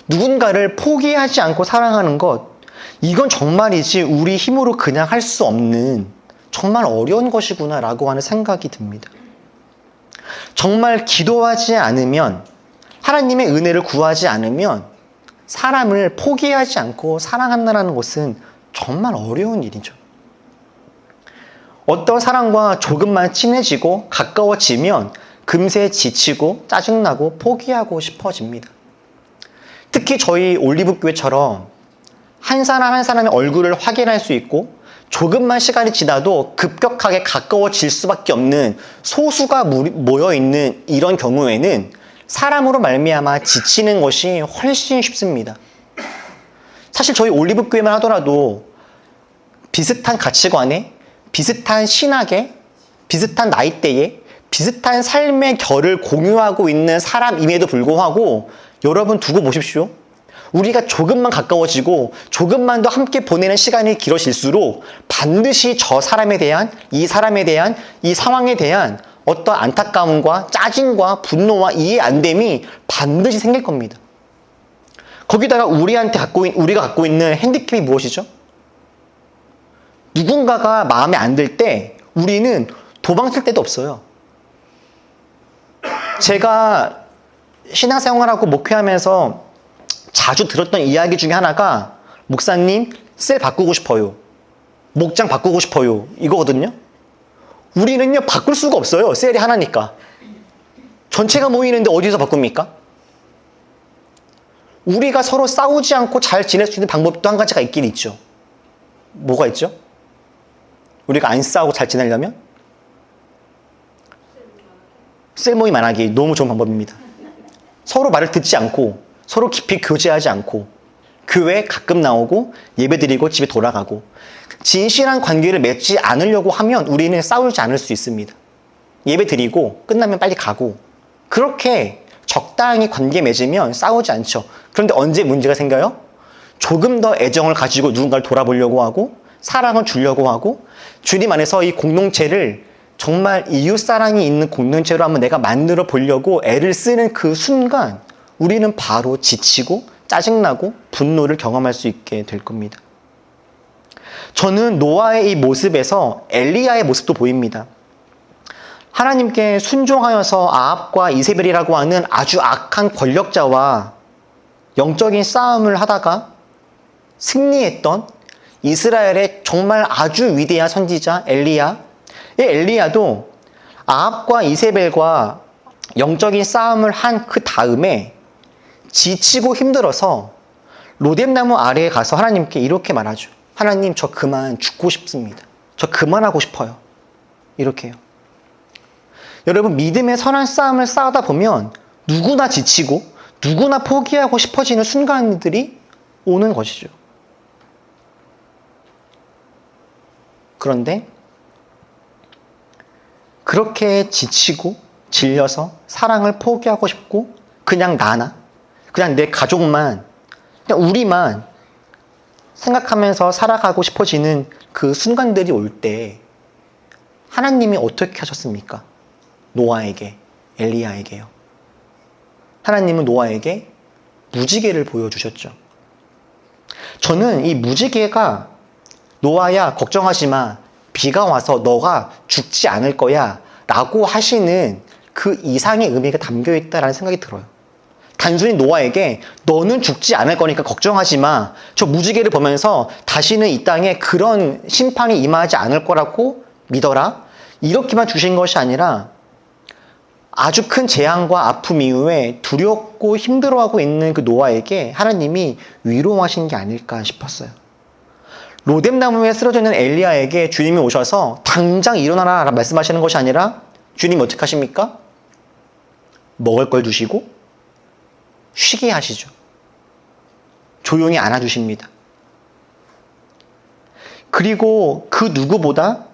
누군가를 포기하지 않고 사랑하는 것, 이건 정말이지 우리 힘으로 그냥 할 수 없는 정말 어려운 것이구나 라고 하는 생각이 듭니다. 정말 기도하지 않으면, 하나님의 은혜를 구하지 않으면 사람을 포기하지 않고 사랑한다는 것은 정말 어려운 일이죠. 어떤 사람과 조금만 친해지고 가까워지면 금세 지치고 짜증나고 포기하고 싶어집니다. 특히 저희 올리브교회처럼 한 사람 한 사람의 얼굴을 확인할 수 있고 조금만 시간이 지나도 급격하게 가까워질 수밖에 없는 소수가 모여있는 이런 경우에는 사람으로 말미암아 지치는 것이 훨씬 쉽습니다. 사실 저희 올리브교회만 하더라도 비슷한 가치관에, 비슷한 신학에, 비슷한 나이대에, 비슷한 삶의 결을 공유하고 있는 사람임에도 불구하고 여러분 두고 보십시오. 우리가 조금만 가까워지고 조금만 더 함께 보내는 시간이 길어질수록 반드시 저 사람에 대한, 이 사람에 대한, 이 상황에 대한 어떤 안타까움과 짜증과 분노와 이해 안 됨이 반드시 생길 겁니다. 거기다가 우리가 갖고 있는 핸디캡이 무엇이죠? 누군가가 마음에 안 들 때 우리는 도망칠 데도 없어요. 제가 신앙생활하고 목회하면서 자주 들었던 이야기 중에 하나가 목사님, 셀 바꾸고 싶어요. 목장 바꾸고 싶어요. 이거거든요. 우리는요, 바꿀 수가 없어요. 셀이 하나니까. 전체가 모이는데 어디서 바꿉니까? 우리가 서로 싸우지 않고 잘 지낼 수 있는 방법도 한 가지가 있긴 있죠. 뭐가 있죠? 우리가 안 싸우고 잘 지내려면? 셀 모임 안 하기 너무 좋은 방법입니다. 서로 말을 듣지 않고 서로 깊이 교제하지 않고 교회 가끔 나오고 예배드리고 집에 돌아가고 진실한 관계를 맺지 않으려고 하면 우리는 싸우지 않을 수 있습니다. 예배 드리고 끝나면 빨리 가고 그렇게 적당히 관계 맺으면 싸우지 않죠. 그런데 언제 문제가 생겨요? 조금 더 애정을 가지고 누군가를 돌아보려고 하고 사랑을 주려고 하고 주님 안에서 이 공동체를 정말 이웃사랑이 있는 공동체로 한번 내가 만들어 보려고 애를 쓰는 그 순간 우리는 바로 지치고 짜증나고 분노를 경험할 수 있게 될 겁니다. 저는 노아의 이 모습에서 엘리야의 모습도 보입니다. 하나님께 순종하여서 아합과 이세벨이라고 하는 아주 악한 권력자와 영적인 싸움을 하다가 승리했던 이스라엘의 정말 아주 위대한 선지자 엘리야. 이 엘리야도 아합과 이세벨과 영적인 싸움을 한 그 다음에 지치고 힘들어서 로뎀나무 아래에 가서 하나님께 이렇게 말하죠. 하나님, 저 그만 죽고 싶습니다. 저 그만하고 싶어요. 이렇게 해요. 여러분, 믿음의 선한 싸움을 싸우다 보면 누구나 지치고 누구나 포기하고 싶어지는 순간들이 오는 것이죠. 그런데 그렇게 지치고 질려서 사랑을 포기하고 싶고 그냥 나나, 그냥 내 가족만, 그냥 우리만 생각하면서 살아가고 싶어지는 그 순간들이 올 때 하나님이 어떻게 하셨습니까? 노아에게, 엘리야에게요. 하나님은 노아에게 무지개를 보여주셨죠. 저는 이 무지개가 노아야 걱정하지 마. 비가 와서 너가 죽지 않을 거야 라고 하시는 그 이상의 의미가 담겨 있다는 생각이 들어요. 단순히 노아에게 너는 죽지 않을 거니까 걱정하지 마. 저 무지개를 보면서 다시는 이 땅에 그런 심판이 임하지 않을 거라고 믿어라. 이렇게만 주신 것이 아니라 아주 큰 재앙과 아픔 이후에 두렵고 힘들어하고 있는 그 노아에게 하나님이 위로하신 게 아닐까 싶었어요. 로뎀나무에 쓰러져 있는 엘리야에게 주님이 오셔서 당장 일어나라 라고 말씀하시는 것이 아니라 주님이 어떻게 하십니까? 먹을 걸 주시고 쉬게 하시죠. 조용히 안아주십니다. 그리고 그 누구보다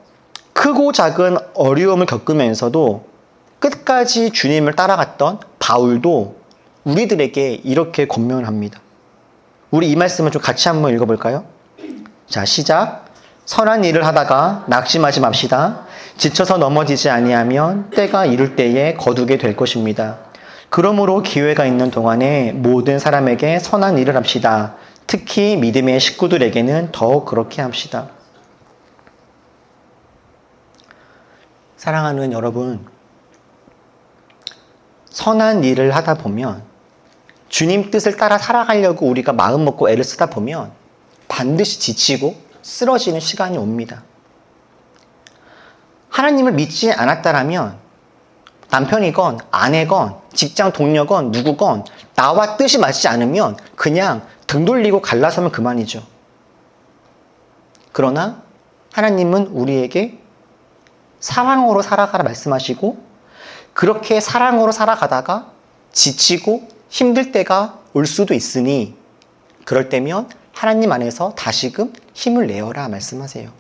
크고 작은 어려움을 겪으면서도 끝까지 주님을 따라갔던 바울도 우리들에게 이렇게 권면을 합니다. 우리 이 말씀을 좀 같이 한번 읽어볼까요? 자, 시작. 선한 일을 하다가 낙심하지 맙시다. 지쳐서 넘어지지 아니하면 때가 이룰 때에 거두게 될 것입니다. 그러므로 기회가 있는 동안에 모든 사람에게 선한 일을 합시다. 특히 믿음의 식구들에게는 더 그렇게 합시다. 사랑하는 여러분, 선한 일을 하다 보면 주님 뜻을 따라 살아가려고 우리가 마음 먹고 애를 쓰다 보면 반드시 지치고 쓰러지는 시간이 옵니다. 하나님을 믿지 않았다라면 남편이건 아내건 직장 동료건 누구건 나와 뜻이 맞지 않으면 그냥 등 돌리고 갈라서면 그만이죠. 그러나 하나님은 우리에게 사랑으로 살아가라 말씀하시고 그렇게 사랑으로 살아가다가 지치고 힘들 때가 올 수도 있으니 그럴 때면 하나님 안에서 다시금 힘을 내어라 말씀하세요.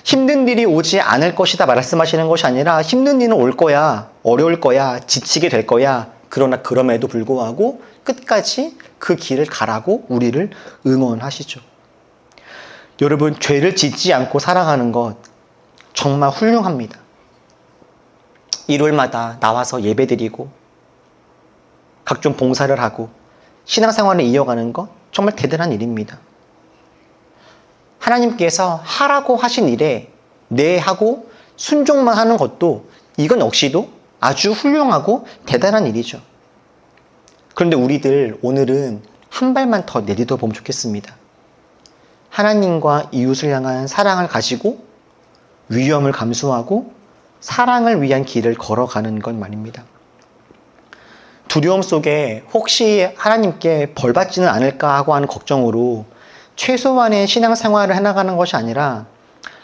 힘든 일이 오지 않을 것이다 말씀하시는 것이 아니라 힘든 일은 올 거야, 어려울 거야, 지치게 될 거야. 그러나 그럼에도 불구하고 끝까지 그 길을 가라고 우리를 응원하시죠. 여러분, 죄를 짓지 않고 살아가는 것 정말 훌륭합니다. 일요일마다 나와서 예배드리고 각종 봉사를 하고 신앙생활을 이어가는 것 정말 대단한 일입니다. 하나님께서 하라고 하신 일에 네 하고 순종만 하는 것도 이건 역시도 아주 훌륭하고 대단한 일이죠. 그런데 우리들 오늘은 한 발만 더 내딛어 보면 좋겠습니다. 하나님과 이웃을 향한 사랑을 가지고 위험을 감수하고 사랑을 위한 길을 걸어가는 것 말입니다. 두려움 속에 혹시 하나님께 벌 받지는 않을까 하고 하는 걱정으로 최소한의 신앙생활을 해나가는 것이 아니라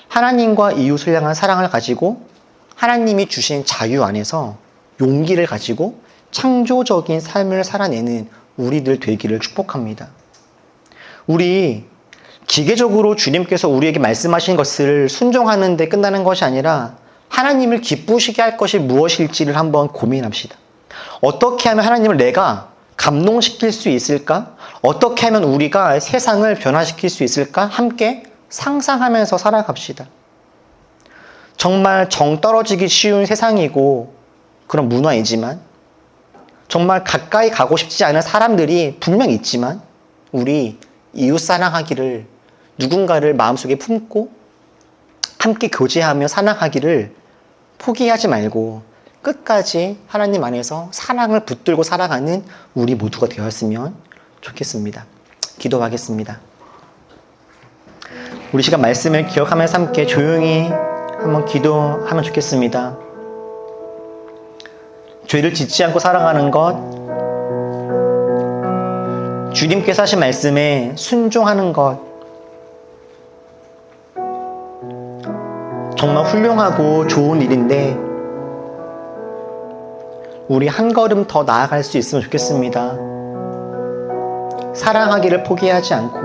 하나님과 이웃을 향한 사랑을 가지고 하나님이 주신 자유 안에서 용기를 가지고 창조적인 삶을 살아내는 우리들 되기를 축복합니다. 우리 기계적으로 주님께서 우리에게 말씀하신 것을 순종하는 데 끝나는 것이 아니라 하나님을 기쁘시게 할 것이 무엇일지를 한번 고민합시다. 어떻게 하면 하나님을 내가 감동시킬 수 있을까? 어떻게 하면 우리가 세상을 변화시킬 수 있을까? 함께 상상하면서 살아갑시다. 정말 정 떨어지기 쉬운 세상이고 그런 문화이지만, 정말 가까이 가고 싶지 않은 사람들이 분명 있지만, 우리 이웃 사랑하기를, 누군가를 마음속에 품고 함께 교제하며 사랑하기를 포기하지 말고 끝까지 하나님 안에서 사랑을 붙들고 살아가는 우리 모두가 되었으면 좋겠습니다. 기도하겠습니다. 우리 시간 말씀을 기억하면서 함께 조용히 한번 기도하면 좋겠습니다. 죄를 짓지 않고 살아가는 것, 주님께서 하신 말씀에 순종하는 것, 정말 훌륭하고 좋은 일인데 우리 한 걸음 더 나아갈 수 있으면 좋겠습니다. 사랑하기를 포기하지 않고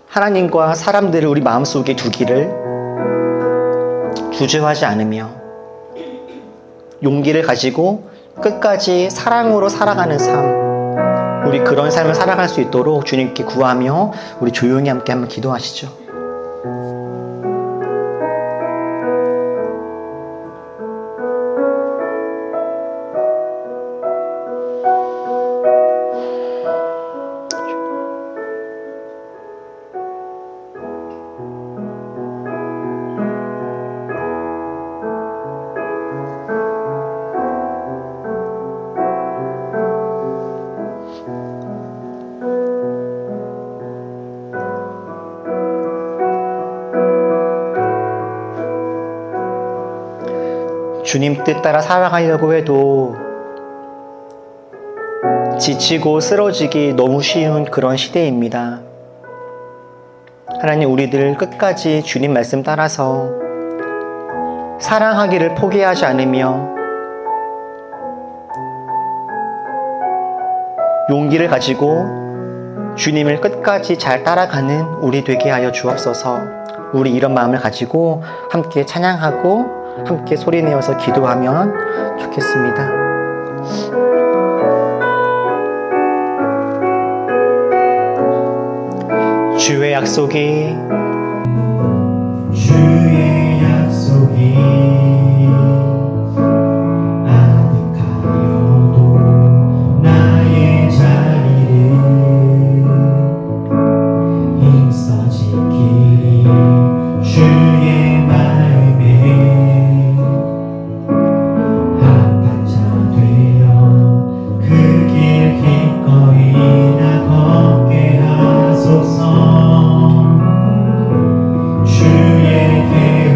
하나님과 사람들을 우리 마음속에 두기를 주저하지 않으며 용기를 가지고 끝까지 사랑으로 살아가는 삶, 우리 그런 삶을 살아갈 수 있도록 주님께 구하며 우리 조용히 함께 한번 기도하시죠. 주님 뜻 따라 살아가려고 해도 지치고 쓰러지기 너무 쉬운 그런 시대입니다. 하나님, 우리들 끝까지 주님 말씀 따라서 사랑하기를 포기하지 않으며 용기를 가지고 주님을 끝까지 잘 따라가는 우리 되게 하여 주옵소서. 우리 이런 마음을 가지고 함께 찬양하고 함께 소리내어서 기도하면 좋겠습니다. 주의 약속이 아득하여도 나의 자리를 힘써 지키리. 주의 마음에 합한 자 되어 그 길 기꺼이 나 걷게 하소서. 주의 계획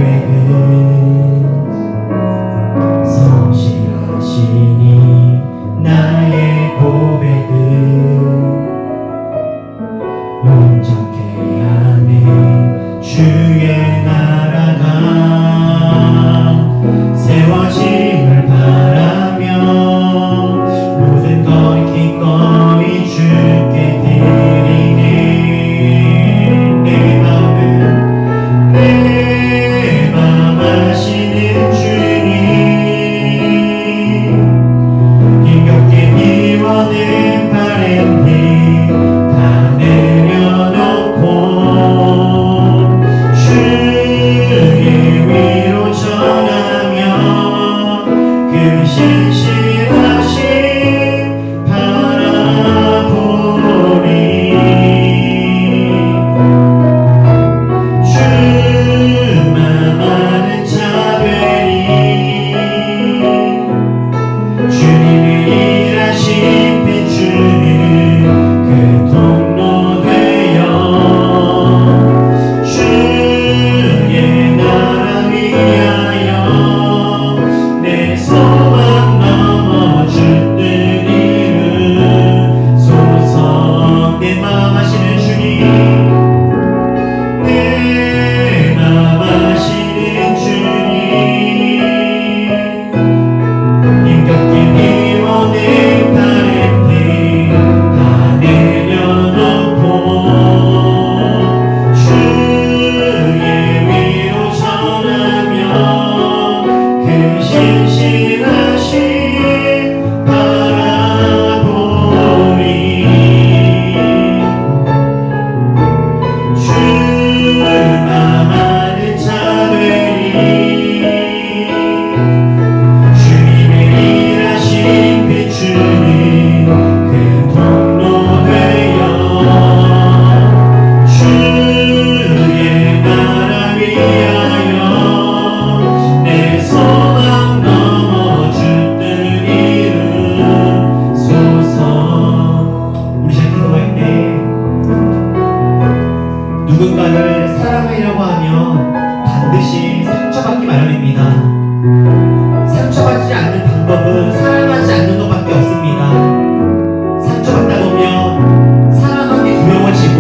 보면 사랑하기 두려워지고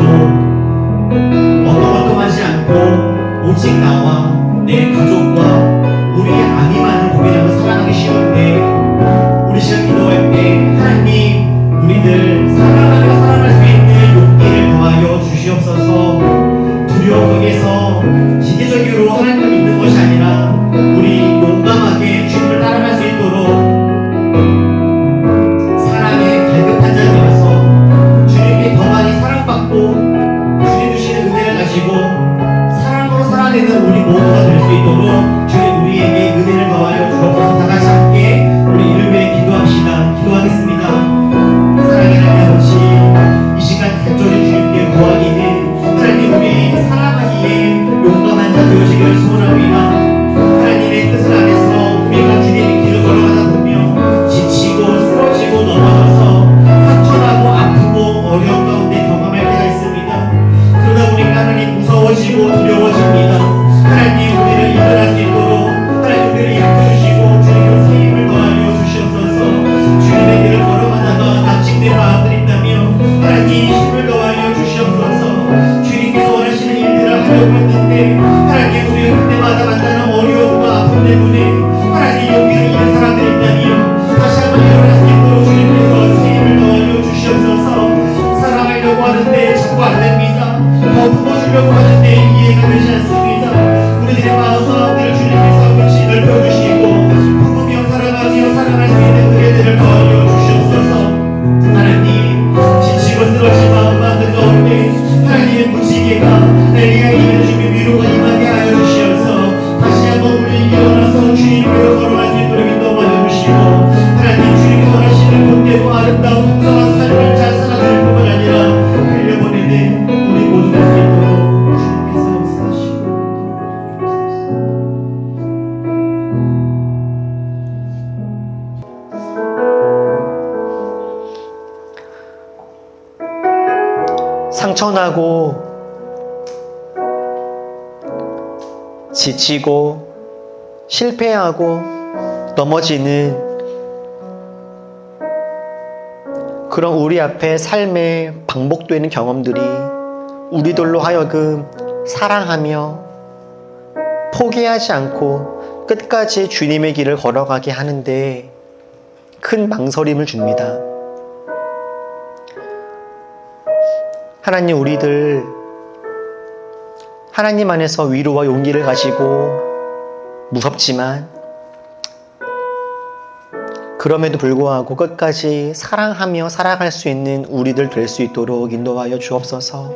어떤 것도 하지 않고 오직 나와 내 가족과 우리의 아미만을 고민하며 살아가기 쉬운데 우리 시간 기도할 때 하나님 우리들 사랑하며 살아갈 수 있는 용기를 더하여 주시옵소서. 두려움 속에서 기계적으로 하나님을 믿는 것이 아니라 우리 용감하게 주님을 따라갈 수 있도록 사랑의 갈급한 자가 되어서 주님께 더 많이 사랑받고 주님 주시는 은혜를 가지고 사랑으로 살아내는 우리 모두가 될 수 있도록 주님 우리에게 은혜를 더하여 주옵소서. 다 같이 함께 우리 이를 위해 기도합시다. 기도하겠습니다. 사랑의 하나님 아버지, 이 시간 간절히 주님께 구하기는 하나님 우리 살아가기에 용감한 자 되어지기를 소원합니다. 하나님의 뜻을 안에서 우리가 주님의 길을 걸어가다 보며 지치고 쓰러지고 넘어져서 상처나고 아프고 어려운 가운데 경험할 때가 있습니다. 그러다 보니까 하나님 무서워지고 두려워집니다. 하나님 우리를 일어날 수 있도록 하나님 우리를 일으켜주시고 주님의 새 힘을 더하여 주시옵소서. 주님의 길을 걸어가다가 다친 마음들이 있다며 하나님 힘을 더하여 주시옵소서. 주님께서 원하시는 일들을 하려고 했는데 하나님 우리가 그때마다 만나는 어려움과 아픔 때문에 하나님 용기를 잃은 사람들이 있다며 다시 한번 일어날 수 있도록 주님께서 새 힘을 더하여 주시옵소서. 사랑하려고 하는데 자꾸 안 됩니다. 더 품어주려고 하는데 이해가 되지 않습니다. 우리들의 마음들을 주님께서 한 번씩 넓혀주시고 품으며 사랑하며 살아갈 수 있는 은혜들을 더하여 주시옵소서. 하나님 지치고 쓰러진 마음들 가운데 하나님의 무지개가 내게 향해 주님의 위로가 임하게 하여 주시옵소서. 다시 한번 우리 일어나서 주님께로 걸어갈 수 있도록 인도하여 주시고 하나님 주님께서 원하시는 본대로 아름다운 풍성한 삶을 잘 살아갈 뿐만 아니라 흘려보내는 우리 모두 될 수 있도록 주님께서 역사하시고 상처나고 지치고 실패하고 넘어지는 그런 우리 앞에 삶에 반복되는 경험들이 우리들로 하여금 사랑하며 포기하지 않고 끝까지 주님의 길을 걸어가게 하는데 큰 망설임을 줍니다. 하나님 우리들 하나님 안에서 위로와 용기를 가지고 무섭지만 그럼에도 불구하고 끝까지 사랑하며 살아갈 수 있는 우리들 될 수 있도록 인도하여 주옵소서.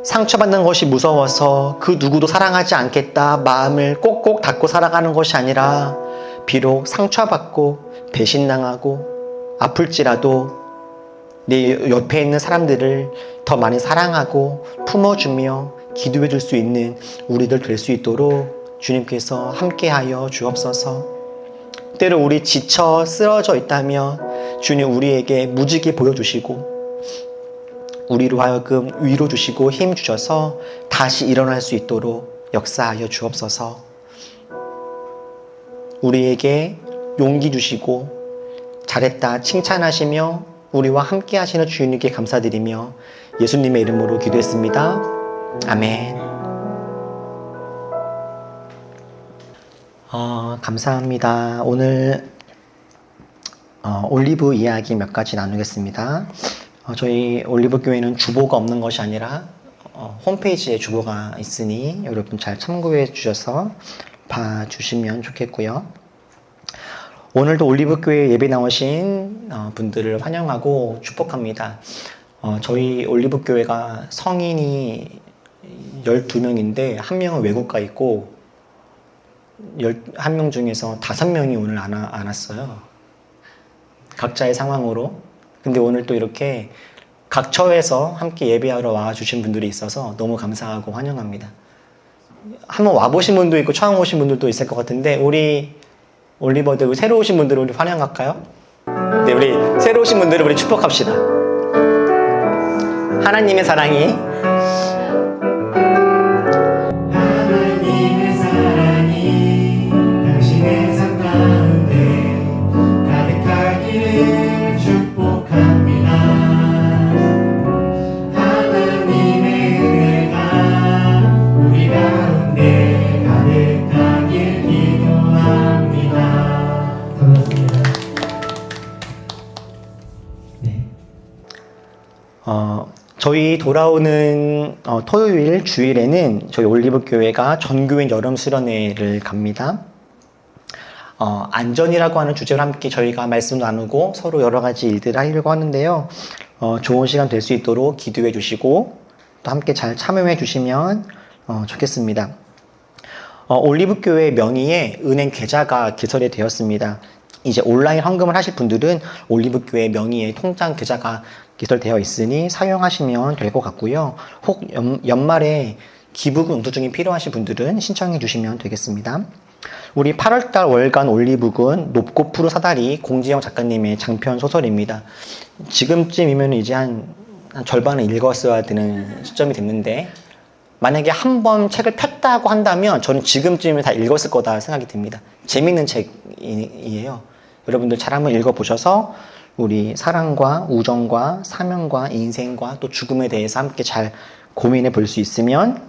상처받는 것이 무서워서 그 누구도 사랑하지 않겠다 마음을 꼭꼭 닫고 살아가는 것이 아니라 비록 상처받고 배신당하고 아플지라도 내 옆에 있는 사람들을 더 많이 사랑하고 품어주며 기도해 줄 수 있는 우리들 될 수 있도록 주님께서 함께하여 주옵소서. 때로 우리 지쳐 쓰러져 있다면 주님 우리에게 무지개 보여주시고 우리로 하여금 위로 주시고 힘 주셔서 다시 일어날 수 있도록 역사하여 주옵소서. 우리에게 용기 주시고 잘했다 칭찬하시며 우리와 함께 하시는 주님께 감사드리며 예수님의 이름으로 기도했습니다. 아멘. 감사합니다. 오늘 올리브 이야기 몇 가지 나누겠습니다. 저희 올리브 교회는 주보가 없는 것이 아니라 홈페이지에 주보가 있으니 여러분 잘 참고해 주셔서 봐주시면 좋겠고요. 오늘도 올리브 교회 예배 나오신 분들을 환영하고 축복합니다. 저희 올리브 교회가 성인이 12명인데 한 명은 외국가 있고 11명 중에서 5명이 오늘 안 왔어요. 각자의 상황으로. 근데 오늘 또 이렇게 각 처에서 함께 예배하러 와주신 분들이 있어서 너무 감사하고 환영합니다. 한번 와보신 분도 있고 처음 오신 분들도 있을 것 같은데 우리 올리버들 새로 오신 분들을 우리 환영할까요? 네, 우리 새로 오신 분들을 우리 축복합시다. 하나님의 사랑이 당신의 삶 가운데 가득하기를 축복합니다. 저희 돌아오는 토요일 주일에는 저희 올리브교회가 전교인 여름 수련회를 갑니다. 안전이라고 하는 주제로 함께 저희가 말씀 나누고 서로 여러 가지 일들을 하려고 하는데요. 좋은 시간 될 수 있도록 기도해 주시고 또 함께 잘 참여해 주시면 좋겠습니다. 올리브교회 명의의 은행 계좌가 개설이 되었습니다. 이제 온라인 헌금을 하실 분들은 올리브교회 명의의 통장 계좌가 개설되어 있으니 사용하시면 될 것 같고요. 혹 연말에 기부금 영수증이 필요하신 분들은 신청해 주시면 되겠습니다. 우리 8월달 월간 올리브군 높고 푸르 사다리 공지영 작가님의 장편 소설입니다. 지금쯤이면 이제 한 절반은 읽었어야 되는 시점이 됐는데 만약에 한 번 책을 폈다고 한다면 저는 지금쯤이면 다 읽었을 거다 생각이 듭니다. 재밌는 책이에요. 여러분들 잘 한번 읽어보셔서 우리 사랑과 우정과 사명과 인생과 또 죽음에 대해서 함께 잘 고민해 볼 수 있으면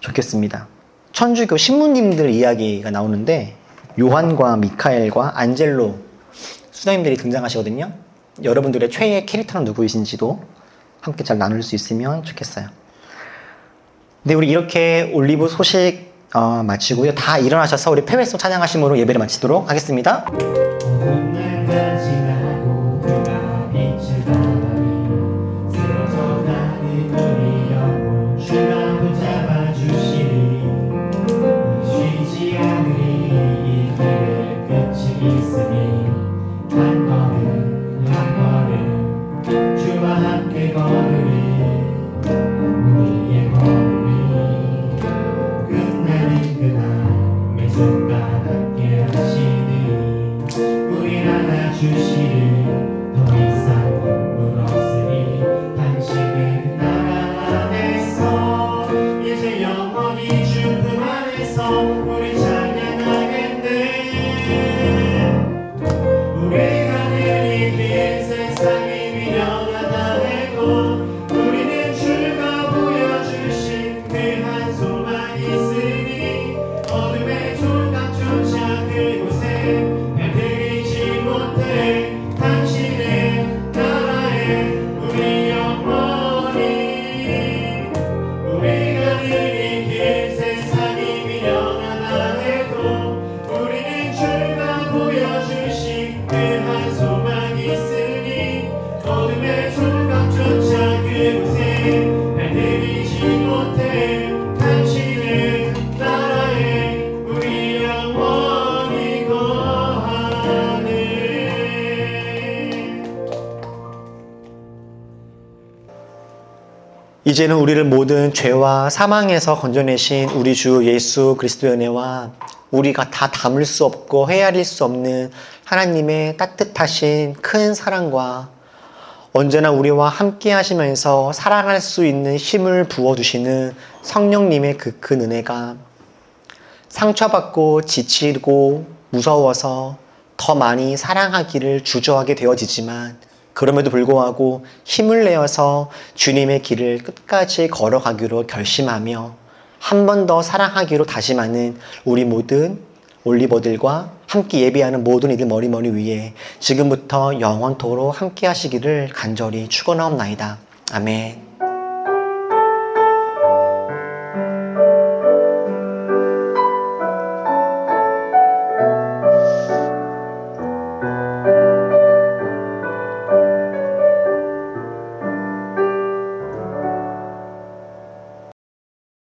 좋겠습니다. 천주교 신부님들 이야기가 나오는데 요한과 미카엘과 안젤로 수녀님들이 등장하시거든요. 여러분들의 최애 캐릭터는 누구이신지도 함께 잘 나눌 수 있으면 좋겠어요. 네, 우리 이렇게 올리브 소식 마치고요. 다 일어나셔서 우리 페베송 찬양하심으로 예배를 마치도록 하겠습니다. 모든 날가 지나고 그가 빛을 발하니 쓰러져 가는 우리 영혼 주가 붙잡아주시니 쉬지 않으리 이 길에 끝이 있으니 한 걸음 한 걸음 주와 함께 걸으리 우리의 걸음이 끝나는 그날 매 순간 함께 하시니 우리 안아주시리 더 이상 눈물 없으니 당신의 나라 안에서 이제 영원히 주 품 안에서 우리 찬양하겠네. 우리가 늘 이 세상이 미련하다 해도 우리는 주가 보여주신 그 한 소망이 있으니 어둠의 조각조차 그곳에 별들이지 못해 당신의 나라에 우리 영원히 우리가 늘 이 길 세상이 미련하다 해도 우리는 주가 보여주신 그 한 소망이 있으니 어둠의 조각조차 그곳에 별들이지 못해 당신의 나라에 우리 영원히 거하네. 이제는 우리를 모든 죄와 사망에서 건져내신 우리 주 예수 그리스도의 은혜와 우리가 다 담을 수 없고 헤아릴 수 없는 하나님의 따뜻하신 큰 사랑과 언제나 우리와 함께 하시면서 사랑할 수 있는 힘을 부어주시는 성령님의 그 큰 은혜가 상처받고 지치고 무서워서 더 많이 사랑하기를 주저하게 되어지지만 그럼에도 불구하고 힘을 내어서 주님의 길을 끝까지 걸어가기로 결심하며 한 번 더 사랑하기로 다짐하는 우리 모든 올리버들과 함께 예배하는 모든 이들 머리머리 위에 지금부터 영원토록 함께 하시기를 간절히 축원하옵나이다. 아멘.